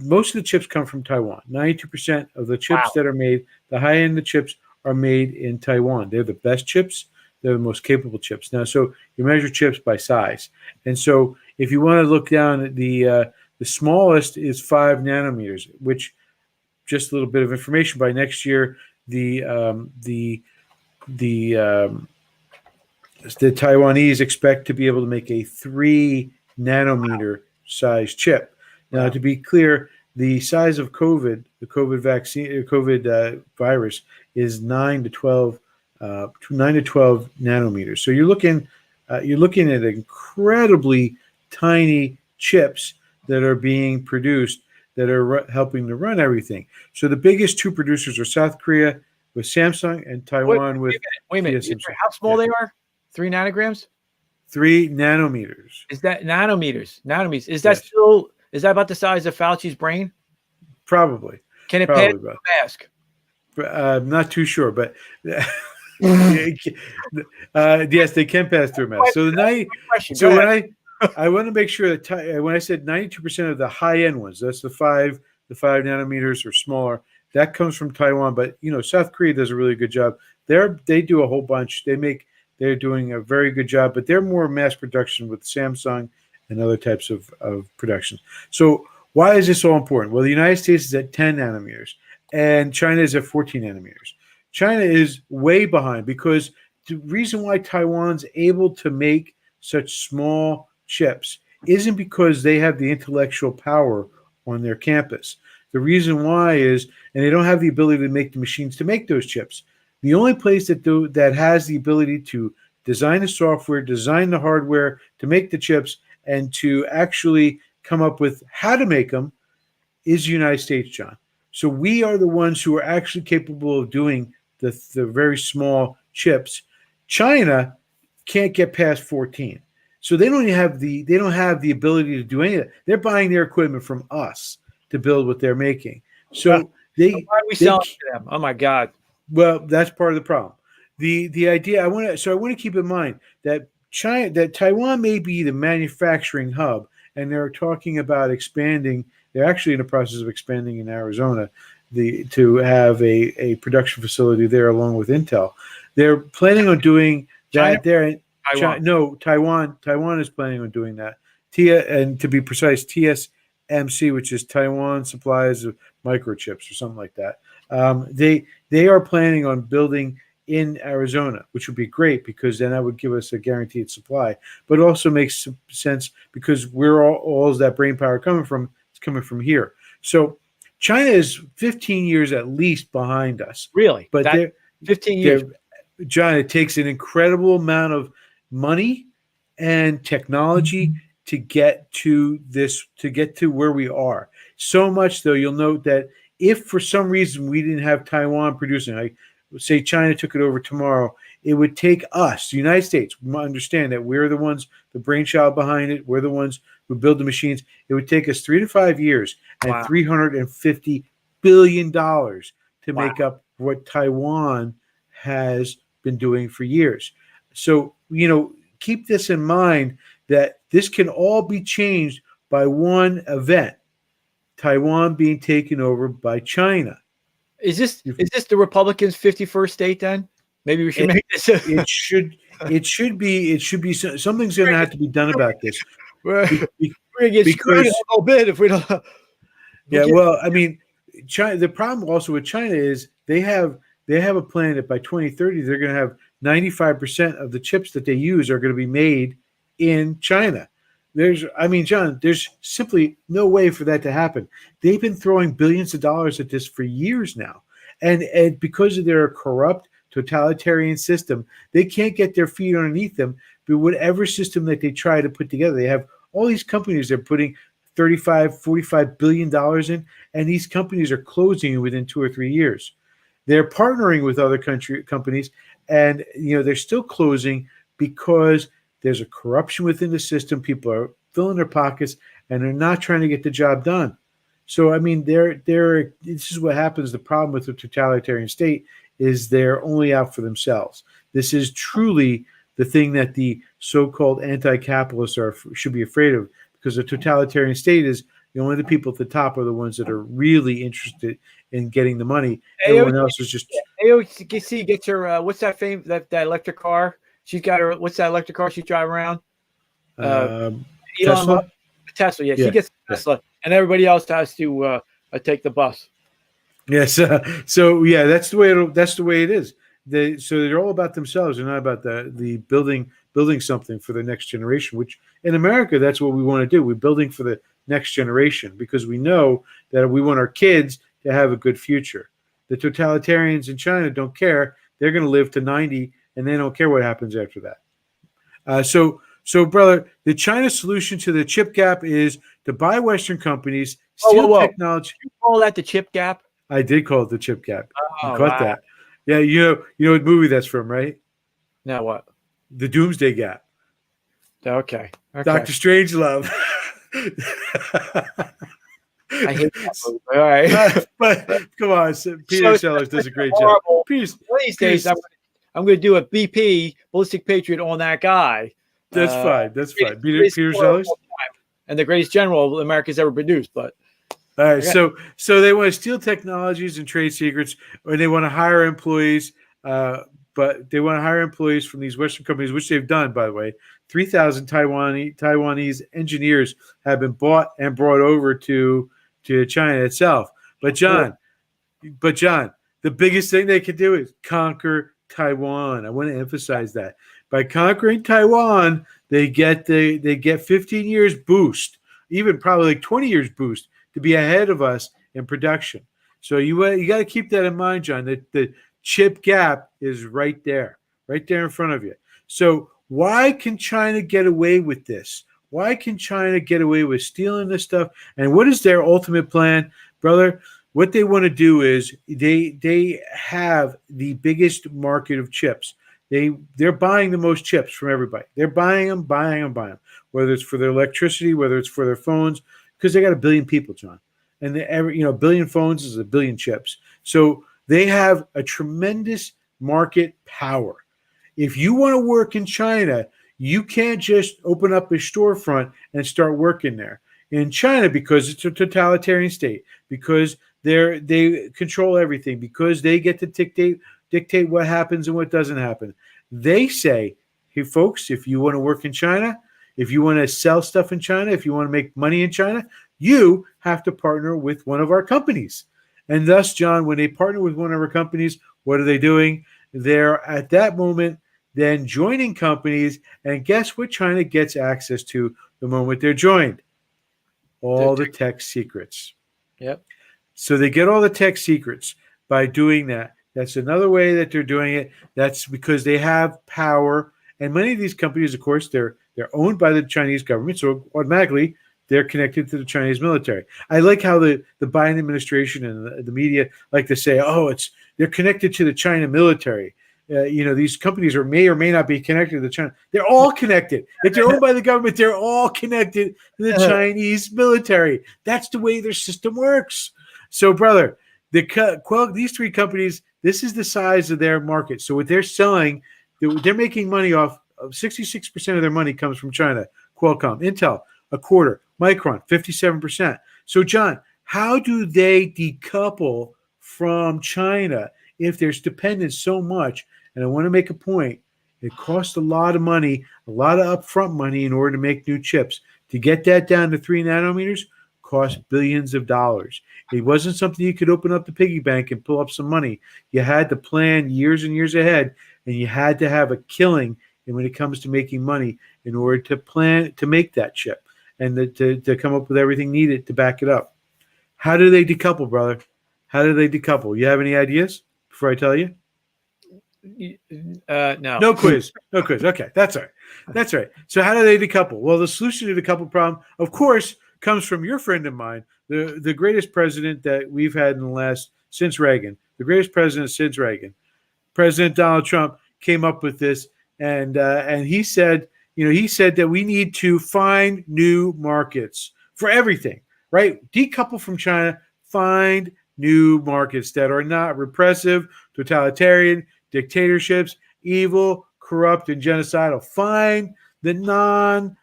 most of the chips come from Taiwan. 92% of the chips that are made, the high end of the chips are made in Taiwan. They're the best chips. They're the most capable chips. Now, so you measure chips by size. And so if you want to look down at the smallest is 5 nanometers, which just a little bit of information by next year, the Taiwanese expect to be able to make a 3 nanometer size chip. Now, to be clear, the size of the COVID vaccine, COVID virus is 9 to 12 nanometers. So you're looking at incredibly tiny chips that are being produced that are helping to run everything. So the biggest two producers are South Korea with Samsung and Taiwan with Wait a minute. TSMC. How small they are? 3 nanograms? 3 nanometers. Is that nanometers? Nanometers. Is that still? Is that about the size of Fauci's brain? Probably. Can it pass through a mask? I'm not too sure, but yes, they can pass through a mask. So I want to make sure that when I said 92% of the high end ones, that's the 5 nanometers or smaller, that comes from Taiwan. But South Korea does a really good job. They do a whole bunch. They're doing a very good job, but they're more mass production with Samsung and other types of productions. So why is this so important? Well, the United States is at 10 nanometers and China is at 14 nanometers. China is way behind because the reason why Taiwan's able to make such small chips isn't because they have the intellectual power on their campus. The reason why is, and they don't have the ability to make the machines to make those chips. The only place that has the ability to design the software, design the hardware, to make the chips, and to actually come up with how to make them is the United States, John. So we are the ones who are actually capable of doing the very small chips. China can't get past 14. So they don't have the ability to do any of that. They're buying their equipment from us to build what they're making. So why are we selling to them? Oh my God. Well, that's part of the problem. The idea I want to keep in mind that Taiwan may be the manufacturing hub, and they're talking about expanding. They're actually in the process of expanding in Arizona to have a production facility there along with Intel. They're planning on doing that there. Taiwan is planning on doing that. And to be precise, TSMC, which is Taiwan Supplies of Microchips or something like that. They are planning on building in Arizona, which would be great because then that would give us a guaranteed supply. But it also makes sense because we're all that brain power coming from. It's coming from here. So China is 15 years at least behind us. Really? But they're 15 years. John, it takes an incredible amount of money and technology to get to this, to get to where we are. So much, though, you'll note that if for some reason we didn't have Taiwan producing, like say China took it over tomorrow, it would take us, the United States, we understand that we're the ones, the brainchild behind it, we're the ones who build the machines. It would take us 3 to 5 years and Wow. $350 billion to Wow. make up what Taiwan has been doing for years. So, keep this in mind that this can all be changed by one event, Taiwan being taken over by China. Is this the Republicans' 51st state then? Maybe we should make this. It should be something's going to have to be done about this. We're gonna get screwed a little bit if we don't. Yeah, well, I mean, China. The problem also with China is they have a plan that by 2030 they're going to have 95% of the chips that they use are going to be made in China. John, there's simply no way for that to happen. They've been throwing billions of dollars at this for years now, and because of their corrupt totalitarian system, they can't get their feet underneath them. But whatever system that they try to put together, they have all these companies they're putting $35-45 billion in, and these companies are closing within 2 or 3 years. They're partnering with other companies, and they're still closing because there's a corruption within the system. People are filling their pockets, and they're not trying to get the job done. So, this is what happens. The problem with the totalitarian state is they're only out for themselves. This is truly the thing that the so-called anti-capitalists should be afraid of, because the totalitarian state is only the people at the top are the ones that are really interested in getting the money. Everyone else is just. AOC gets her what's that that electric car? She's got her. What's that electric car she's driving around? Tesla. Tesla. Yeah, she gets Tesla, and everybody else has to take the bus. Yes. So yeah, that's the way it is. So they're all about themselves. They're not about the building something for the next generation. Which in America, that's what we want to do. We're building for the next generation because we know that we want our kids to have a good future. The totalitarians in China don't care. They're going to live to 90, and they don't care what happens after that. So, brother, the China solution to the chip gap is to buy Western companies, steal technology. You call that the chip gap? I did call it the chip gap. Oh, You caught that? Yeah, you know what movie that's from, right? Now what? The Doomsday Gap. Okay. Dr. Strangelove. I hate that movie. All right. But come on, Peter Sellers does a great job. One of these days, I'm going to do a BP, Ballistic Patriot, on that guy. That's fine. Peter Sellers? And the greatest general America's ever produced. But all right, so they want to steal technologies and trade secrets, or they want to hire employees, but they want to hire employees from these Western companies, which they've done, by the way. 3,000 Taiwanese engineers have been bought and brought over to China itself. But John, the biggest thing they could do is conquer Taiwan. I want to emphasize that. By conquering Taiwan, they get 15 years boost, even probably like 20 years boost, to be ahead of us in production. So you got to keep that in mind, John, that the chip gap is right there in front of you. So why can China get away with this? Why can China get away with stealing this stuff? And what is their ultimate plan, brother? What they want to do is they have the biggest market of chips. They're buying the most chips from everybody. They're buying them, whether it's for their electricity, whether it's for their phones, because they got 1 billion people, John. And 1 billion phones is 1 billion chips. So they have a tremendous market power. If you want to work in China, you can't just open up a storefront and start working there. In China, because it's a totalitarian state, because they control everything, because they get to dictate what happens and what doesn't happen. They say, hey, folks, if you want to work in China, if you want to sell stuff in China, if you want to make money in China, you have to partner with one of our companies. And thus, John, when they partner with one of our companies, what are they doing? They're at that moment then joining companies. And guess what China gets access to the moment they're joined? All the tech secrets. Yep. So they get all the tech secrets by doing that. That's another way that they're doing it. That's because they have power. And many of these companies, of course, they're They're owned by the Chinese government, so automatically they're connected to the Chinese military. I like how the Biden administration and the media like to say, "Oh, they're connected to the China military." These companies may or may not be connected to China. They're all connected. If they're owned by the government, they're all connected to the Chinese military. That's the way their system works. So, brother, these three companies, this is the size of their market. So what they're selling, they're making money off of 66% of their money comes from China. Qualcomm, Intel, a quarter. Micron, 57%. So, John, how do they decouple from China if there's dependence so much? And I want to make a point. It costs a lot of money, a lot of upfront money in order to make new chips. To get that down to 3 nanometers cost billions of dollars. It wasn't something you could open up the piggy bank and pull up some money. You had to plan years and years ahead, and you had to have a killing when it comes to making money in order to plan to make that chip and to come up with everything needed to back it up. How do they decouple, brother? How do they decouple? You have any ideas before I tell you? No. No quiz. Okay, that's all right. That's right. So how do they decouple? Well, the solution to the decouple problem, of course, comes from your friend of mine, the greatest president that we've had since Reagan, the greatest president since Reagan. President Donald Trump came up with this, and he said, that we need to find new markets for everything, right? Decouple from China, find new markets that are not repressive, totalitarian, dictatorships, evil, corrupt, and genocidal. Find the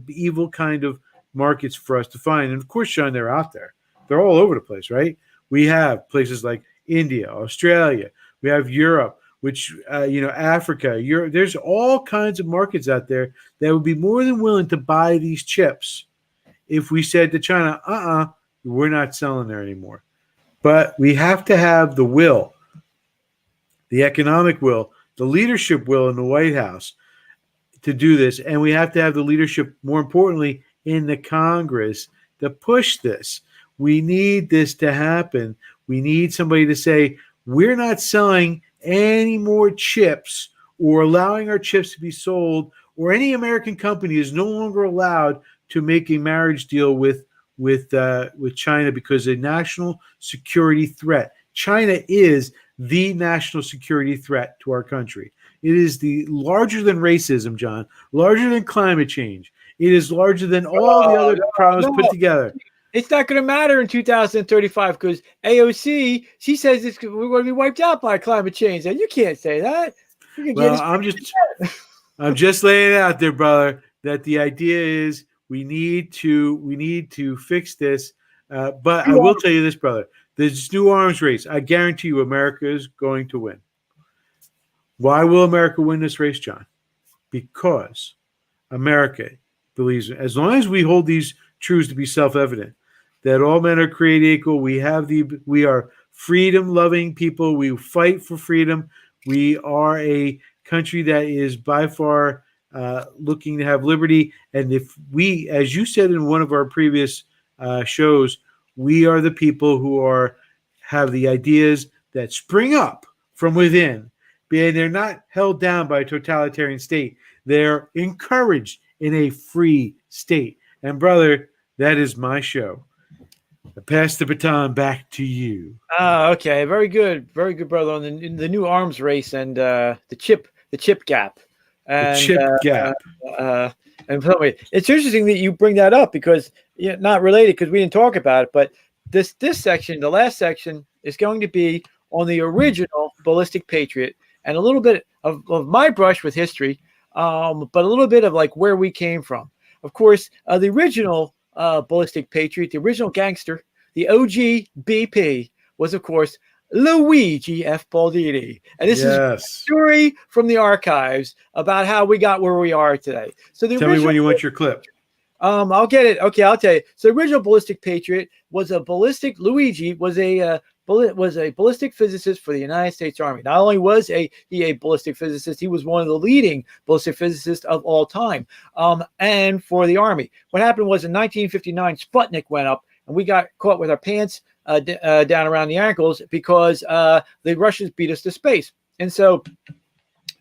evil kind of markets for us to find. And of course, Sean, they're out there. They're all over the place, right? We have places like India, Australia. We have Europe, which, Africa. There's all kinds of markets out there that would be more than willing to buy these chips if we said to China, we're not selling there anymore. But we have to have the will, the economic will, the leadership will in the White House to do this. And we have to have the leadership, more importantly, in the Congress to push this. We need this to happen. We need somebody to say, we're not selling any more chips or allowing our chips to be sold, or any American company is no longer allowed to make a marriage deal with China because a national security threat. China is the national security threat to our country. It is larger than racism, John, larger than climate change. It is larger than all the other problems put together. It's not going to matter in 2035 because AOC, she says we're going to be wiped out by climate change, and you can't say that. Well, I'm just laying it out there, brother, that the idea is we need to fix this. But I will tell you this, brother. This new arms race, I guarantee you America is going to win. Why will America win this race, John? Because America believes, as long as we hold these truths to be self-evident, that all men are created equal, we are freedom-loving people, we fight for freedom, we are a country that is by far looking to have liberty, and if we, as you said in one of our previous shows, we are the people who have the ideas that spring up from within. They're not held down by a totalitarian state. They're encouraged in a free state. And brother, that is my show. I pass the baton back to you. Okay, very good, brother. On the new arms race and the chip gap. And, the chip gap. And it's interesting that you bring that up because not related because we didn't talk about it, but this section, the last section, is going to be on the original Ballistic Patriot and a little bit of my brush with history, but a little bit of like where we came from. Of course, the original Ballistic Patriot, the original gangster, the OG BP was, of course, Luigi F. Baldini. And this is a story from the archives about how we got where we are today. So tell me when you want your clip. I'll get it. Okay, I'll tell you. So the original Ballistic Patriot was Luigi was a ballistic physicist for the United States Army. Not only was he a ballistic physicist, he was one of the leading ballistic physicists of all time, and for the Army. What happened was in 1959, Sputnik went up, and we got caught with our pants down around the ankles because the Russians beat us to space. And so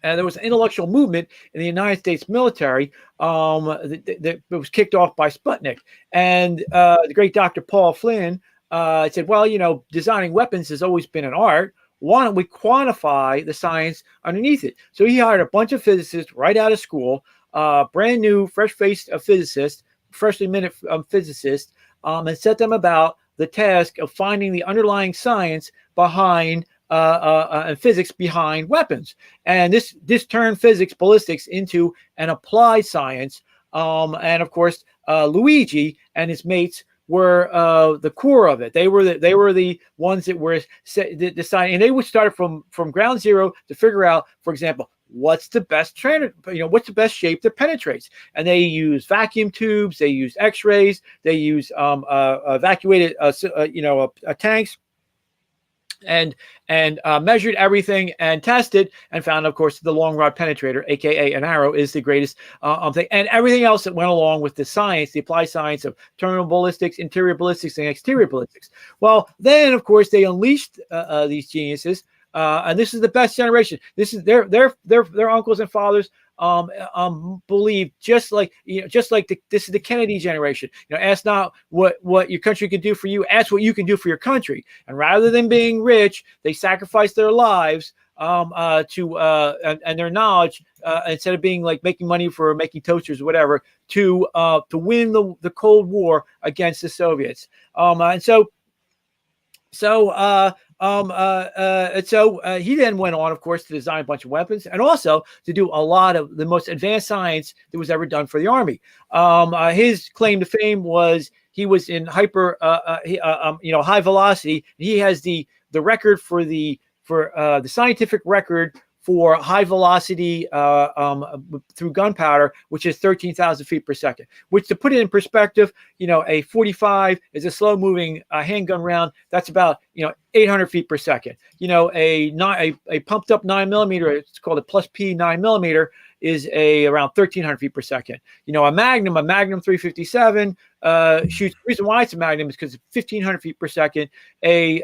And there was an intellectual movement in the United States military that was kicked off by Sputnik. And the great Dr. Paul Flynn said, well, you know, designing weapons has always been an art. Why don't we quantify the science underneath it? So he hired a bunch of physicists right out of school, brand new, fresh-faced physicists, freshly minute physicists, and set them about the task of finding the underlying science behind and physics behind weapons. And this turned physics, ballistics into an applied science. And of course, Luigi and his mates were the core of it. They were the ones that were deciding, and they would start from ground zero to figure out, for example, what's the best what's the best shape that penetrates. And they use vacuum tubes, they use X-rays, they use evacuated tanks, and measured everything and tested and found, of course, the long rod penetrator, aka an arrow, is the greatest thing, and everything else that went along with the science, the applied science of terminal ballistics, interior ballistics, and exterior ballistics. Well, then of course they unleashed these geniuses, and this is the best generation. This is their uncles and fathers believe, just like this is the Kennedy generation. You know, ask not what your country can do for you, ask what you can do for your country. And rather than being rich, they sacrificed their lives and their knowledge instead of being like making money for making toasters or whatever to win the Cold War against the Soviets. He then went on, of course, to design a bunch of weapons and also to do a lot of the most advanced science that was ever done for the Army. His claim to fame was he was in high velocity. He has the record for the scientific record for high velocity through gunpowder, which is 13,000 feet per second. Which, to put it in perspective, you know, a 45 is a slow moving handgun round. That's about 800 feet per second. You know, a pumped up 9mm, it's called a plus P 9mm, is around 1,300 feet per second. You know, a Magnum 357 shoots. The reason why it's a Magnum is because it's 1,500 feet per second. A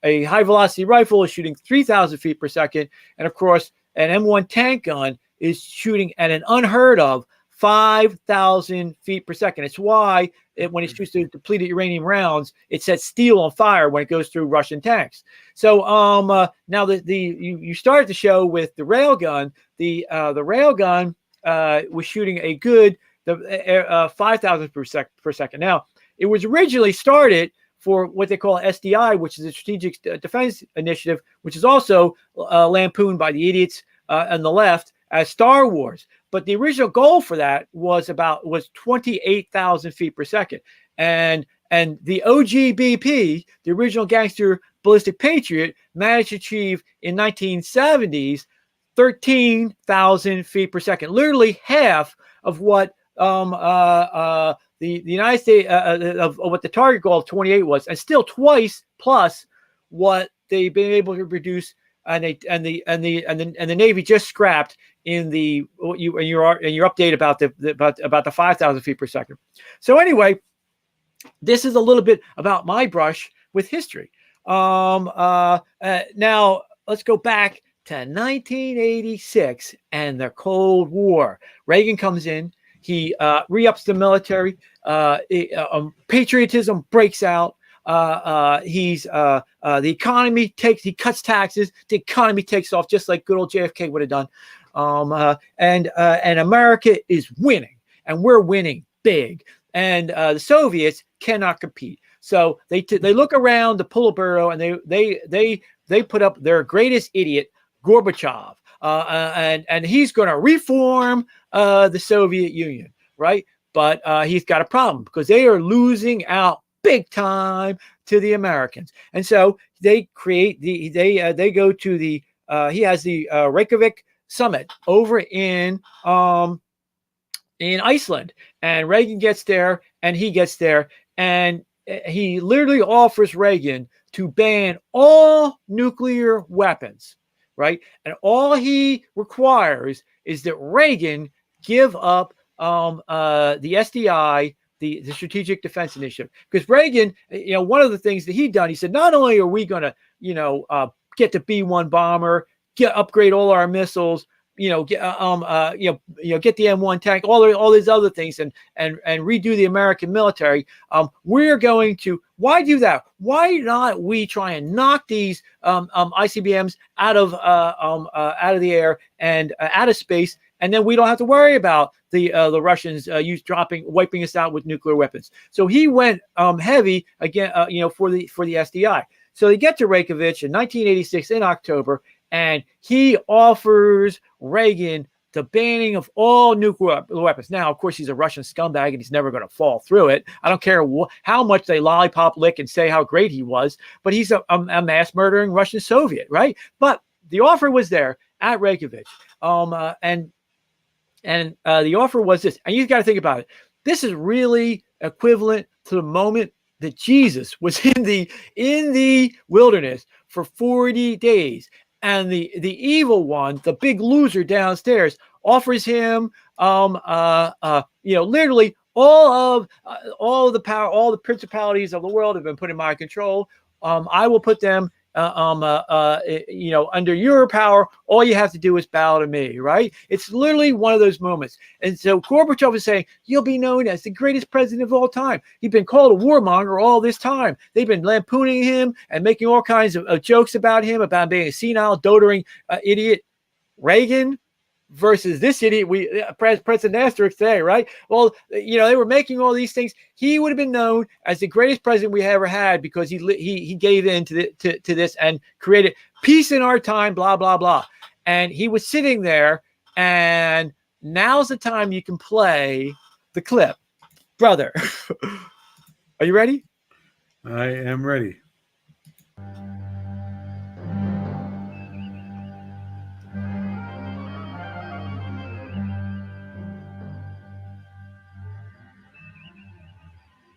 high velocity rifle is shooting 3,000 feet per second, and of course, an M1 tank gun is shooting at an unheard of 5,000 feet per second. It's why when it shoots the depleted uranium rounds, it sets steel on fire when it goes through Russian tanks. So now you started the show with the railgun. The railgun was shooting a good 5,000 per second. Now, it was originally started for what they call SDI, which is a Strategic Defense Initiative, which is also lampooned by the idiots on the left as Star Wars. But the original goal for that was 28,000 feet per second. And the OGBP, the original Gangster Ballistic Patriot, managed to achieve in 1970s 13,000 feet per second, literally half of what the United States of what the target goal of 28 was, and still twice plus what they've been able to produce. And the Navy just scrapped in your update about the 5,000 feet per second. So anyway, this is a little bit about my brush with history. Now let's go back to 1986 and the Cold War. Reagan comes in. He re-ups the military. Patriotism breaks out. The economy he cuts taxes. The economy takes off just like good old JFK would have done. And America is winning, and we're winning big. And the Soviets cannot compete. So they look around the Politburo and they put up their greatest idiot, Gorbachev, and he's going to reform the Soviet Union, right? But he's got a problem because they are losing out big time to the Americans, and so they create they go to the he has the Reykjavik summit over in Iceland, and Reagan gets there, and he gets there, and he literally offers Reagan to ban all nuclear weapons, right? And all he requires is that Reagan give up the SDI, the Strategic Defense Initiative, because Reagan, one of the things that he'd done, he said, not only are we going to, get the B-1 bomber, upgrade all our missiles, get the M1 tank, all these other things, and redo the American military. We're going to. Why do that? Why not we try and knock these ICBMs out of the air and out of space, and then we don't have to worry about the Russians wiping us out with nuclear weapons. So he went heavy again, for the SDI. So they get to Reykjavik in 1986 in October, and he offers Reagan the banning of all nuclear weapons. Now, of course, he's a Russian scumbag, and he's never going to fall through it. I don't care how much they lollipop lick and say how great he was, but he's a mass murdering Russian Soviet, right? But the offer was there at Reykjavik, and the offer was this. And you've got to think about it. This is really equivalent to the moment that Jesus was in the wilderness for 40 days. And the evil one, the big loser downstairs, offers him, literally all the power, all the principalities of the world have been put in my control. I will put them, under your power. All you have to do is bow to me, right? It's literally one of those moments. And so Gorbachev is saying, you'll be known as the greatest president of all time. He's been called a warmonger all this time. They've been lampooning him and making all kinds of jokes about him, about being a senile, doting idiot. Reagan versus this idiot, President Asterisk today, right? Well, they were making all these things. He would have been known as the greatest president we ever had because he gave in to this and created peace in our time, blah, blah, blah. And he was sitting there, and now's the time you can play the clip. Brother, are you ready? I am ready.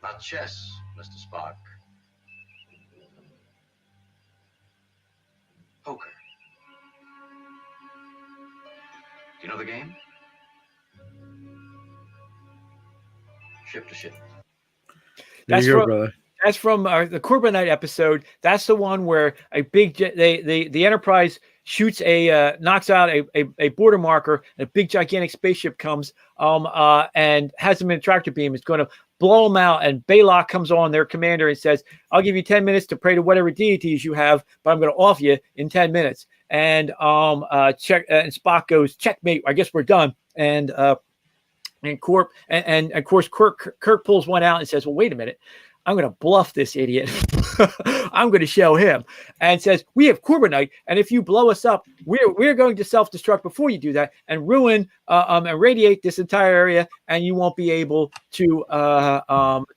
Not chess, Mr. Spock. Poker. Do you know the game? Ship to ship. There you go, brother. That's from the CUBA night episode. That's the one where a big the Enterprise shoots knocks out a border marker, and a big gigantic spaceship comes and has them in a tractor beam. It's going to blow them out, and Baylock comes on, their commander, and says, I'll give you 10 minutes to pray to whatever deities you have, but I'm going to off you in 10 minutes. And and Spock goes, checkmate, I guess we're done. And of course Kirk pulls one out and says, well, wait a minute, I'm going to bluff this idiot. I'm going to show him, and says, we have CUBA night, and if you blow us up, we're going to self-destruct before you do that and ruin and radiate this entire area, and you won't be able to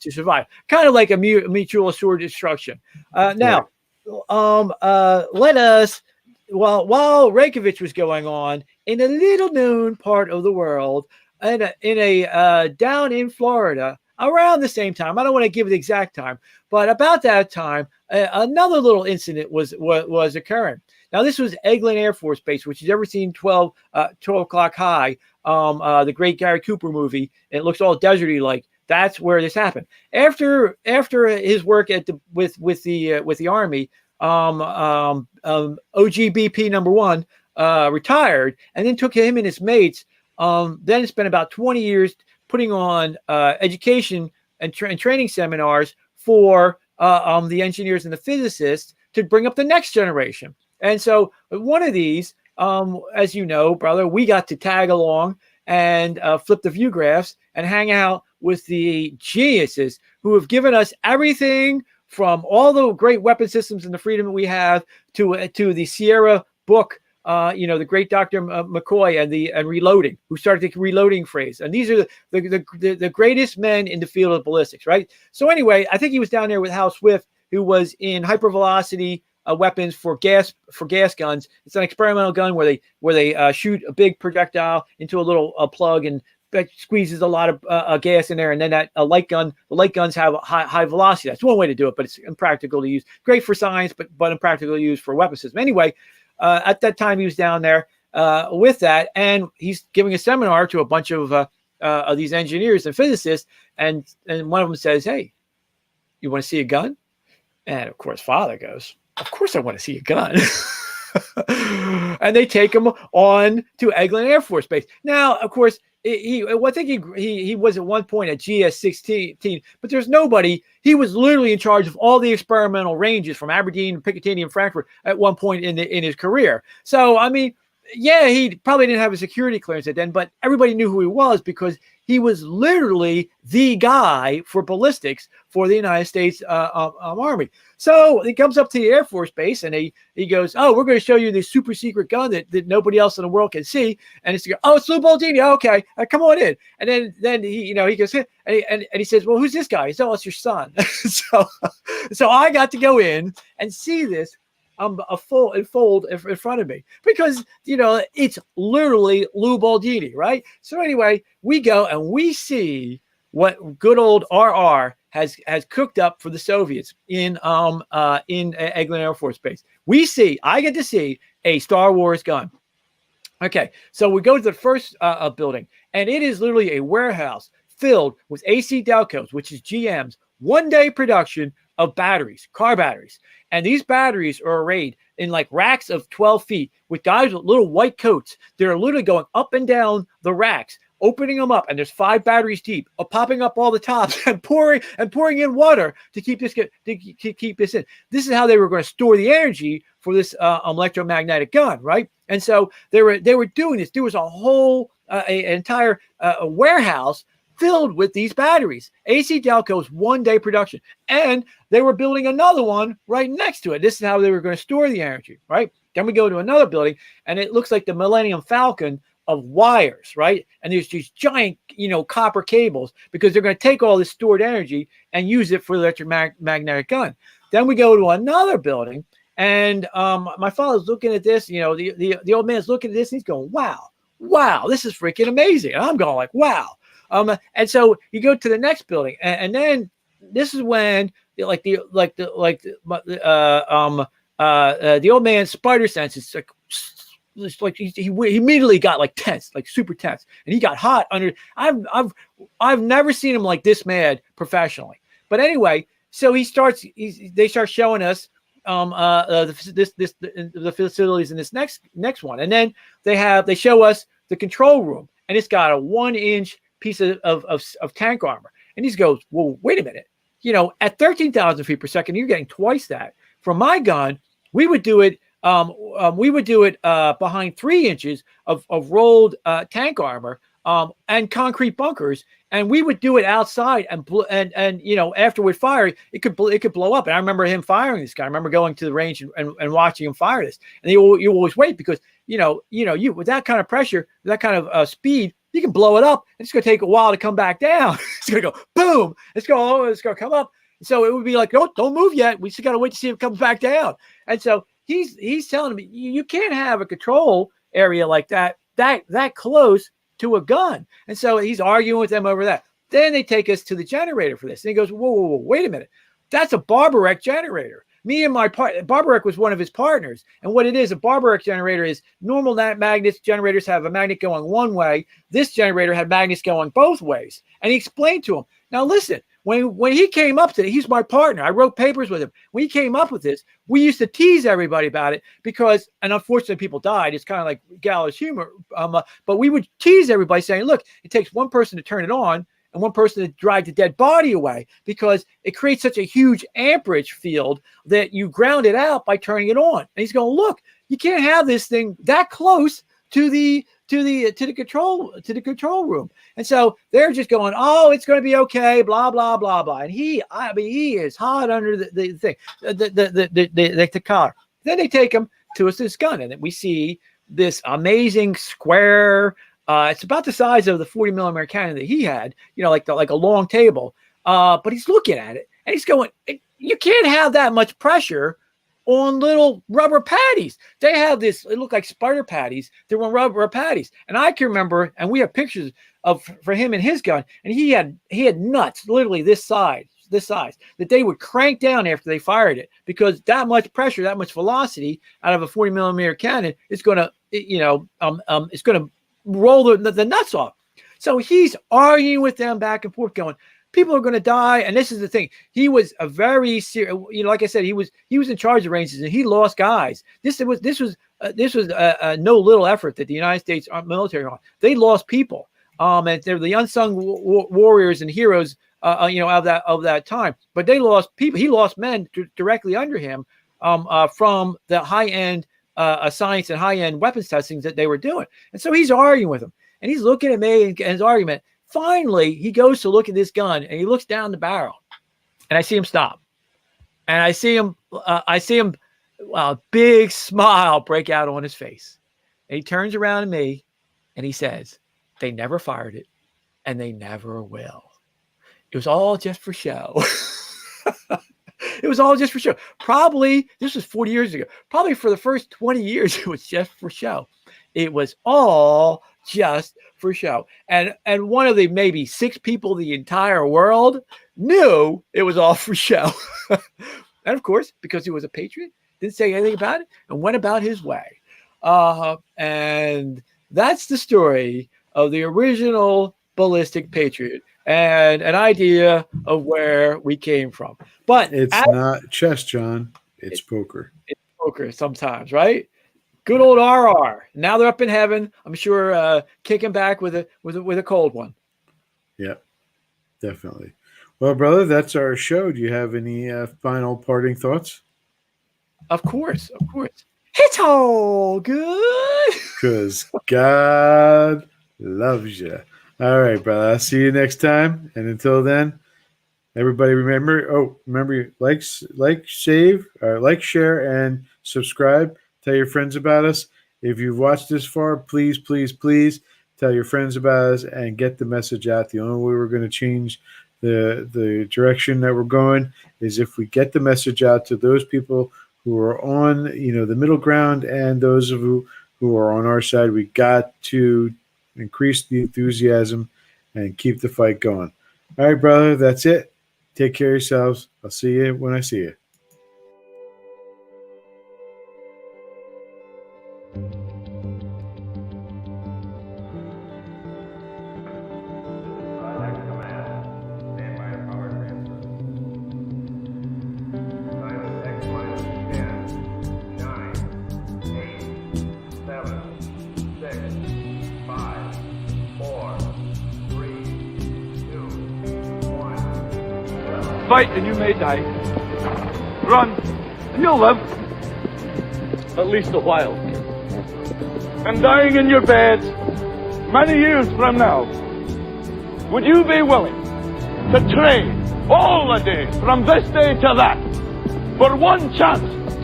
survive. Kind of like a mutual assured destruction. Now, let us, while Reykjavik was going on in a little known part of the world, in a down in Florida, around the same time, I don't want to give the exact time, but about that time, another little incident was occurring. Now, this was Eglin Air Force Base, which you've ever seen 12 O'Clock High, the great Gary Cooper movie. It looks all deserty like. That's where this happened. After his work with the Army, OGBP #1 retired, and then took him and his mates. Then spent about 20 years putting on education and training seminars for the engineers and the physicists to bring up the next generation. And so one of these, as you know, brother, we got to tag along and flip the view graphs and hang out with the geniuses who have given us everything from all the great weapon systems and the freedom that we have to the Sierra book, the great Dr. McCoy and reloading, who started the reloading phrase. And these are the greatest men in the field of ballistics, right? So anyway, I think he was down there with Hal Swift, who was in hypervelocity weapons for gas guns. It's an experimental gun where they shoot a big projectile into a little plug and that squeezes a lot of gas in there, and then that the light guns have high velocity. That's one way to do it, but it's impractical to use. Great for science, but impractical to use for weapon system. Anyway, at that time he was down there with that, and he's giving a seminar to a bunch of these engineers and physicists, and one of them says, "Hey, you want to see a gun?" And of course, Father goes, "Of course I want to see a gun." And they take him on to Eglin Air Force Base. Now, of course, I think he was at one point at GS-16, but there's nobody. He was literally in charge of all the experimental ranges from Aberdeen, Picatinny, and Frankfurt at one point in his career. So, I mean, yeah, he probably didn't have a security clearance at then, but everybody knew who he was because he was literally the guy for ballistics for the United States Army. So he comes up to the Air Force Base and he goes, "Oh, we're going to show you this super secret gun that nobody else in the world can see." And it's, "Oh, it's Lou Baldini. Okay, come on in." And then he goes, and he says, "Well, who's this guy?" He says, "Oh, it's your son." so I got to go in and see this a fold in front of me because it's literally Lou Baldini, right? So anyway, we go and we see what good old RR has cooked up for the Soviets in Eglin Air Force Base. I get to see a Star Wars gun. Okay, so we go to the first building, and it is literally a warehouse filled with AC Delcos, which is GM's one-day production of batteries, car batteries. And these batteries are arrayed in like racks of 12 feet with guys with little white coats. They're literally going up and down the racks, opening them up, and there's 5 batteries deep, popping up all the tops and pouring in water to keep this in. This is how they were going to store the energy for this electromagnetic gun, right? And so they were doing this. There was a whole an entire warehouse filled with these batteries, AC Delco's one-day production. And they were building another one right next to it. This is how they were going to store the energy, right? Then we go to another building, and it looks like the Millennium Falcon of wires, right? And there's these giant, copper cables because they're going to take all this stored energy and use it for the electromagnetic gun. Then we go to another building, and my father's looking at this, the old man's looking at this, and he's going, wow, this is freaking amazing. And I'm going like, wow. And so you go to the next building, and then this is when the old man's spider sense is like he immediately got like tense, like super tense, and he got hot under. I've never seen him like this mad professionally. But anyway, so they start showing us the facilities in this next one, and then they show us the control room, and it's got a 1-inch piece of tank armor. And he goes, "Well, wait a minute. At 13,000 feet per second, you're getting twice that. For my gun, we would do it behind 3 inches of rolled tank armor and concrete bunkers, and we would do it outside and after we fire it could blow up." And I remember him firing this guy. I remember going to the range and watching him fire this. And you always wait because you with that kind of pressure, that kind of speed, you can blow it up. It's going to take a while to come back down. It's going to go boom. It's going to come up. So it would be like, don't move yet. We just got to wait to see if it comes back down. And so he's telling me you can't have a control area like that close to a gun. And so he's arguing with them over that. Then they take us to the generator for this. And he goes, whoa, wait a minute. That's a Barbarek generator. Me and my Barbarek was one of his partners. And what it is, a Barbarek generator is normal magnets. Generators have a magnet going one way. This generator had magnets going both ways. And he explained to him, now listen, when he came up to it, he's my partner. I wrote papers with him. When he came up with this, we used to tease everybody about it because, and unfortunately people died. It's kind of like gallows humor. But we would tease everybody saying, look, it takes one person to turn it on and one person to drive the dead body away because it creates such a huge amperage field that you ground it out by turning it on. And he's going, look, you can't have this thing that close to the control room. And so they're just going, oh, it's going to be okay, blah, blah, blah, blah. And he is hot under the thing, the collar. Then they take him to this gun, and we see this amazing square. It's about the size of the 40 millimeter cannon that he had, like a long table. But he's looking at it and he's going, you can't have that much pressure on little rubber patties. They have this, it looked like spider patties. They were rubber patties. And I can remember, and we have pictures for him and his gun, and he had nuts literally this size that they would crank down after they fired it because that much pressure, that much velocity out of a 40 millimeter cannon is going to, it's going to roll the nuts off. So he's arguing with them back and forth going, People are going to die. And this is the thing. He was a very serious, like I said, he was in charge of Rangers, and he lost guys. This was no little effort that the United States military on. They lost people. And they're the unsung warriors and heroes, of that time. But they lost people. He lost men directly under him from the high-end science and high-end weapons testings that they were doing. And so he's arguing with him, and he's looking at me and his argument. Finally, he goes to look at this gun, and he looks down the barrel, and I see him stop, and I see him a big smile break out on his face, and he turns around to me, and he says, "They never fired it, and they never will. It was all just for show." It was all just for show. Probably, this was 40 years ago. Probably for the first 20 years, it was just for show. It was all just for show. And one of the maybe 6 people in the entire world knew it was all for show. And of course, because he was a patriot, didn't say anything about it and went about his way. And that's the story of the original ballistic patriot and an idea of where we came from. But it's not chess, John. It's poker. It's poker sometimes, right? Good old RR. Now they're up in heaven. I'm sure kicking back with a cold one. Yeah, definitely. Well, brother, that's our show. Do you have any final parting thoughts? Of course. It's all good. Because God loves you. All right, brother. I'll see you next time. And until then, everybody remember, like, share, and subscribe. Tell your friends about us. If you've watched this far, please, please, please tell your friends about us and get the message out. The only way we're going to change the direction that we're going is if we get the message out to those people who are on, the middle ground, and those of who are on our side. We got to increase the enthusiasm and keep the fight going. All right, brother, that's it. Take care of yourselves. I'll see you when I see you. Fight and you may die. Run and you'll live. At least a while. And dying in your beds many years from now, would you be willing to trade all the days from this day to that for one chance,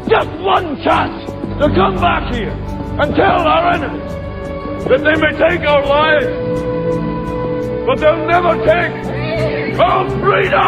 just one chance, to come back here and tell our enemies that they may take our lives, but they'll never take our freedom?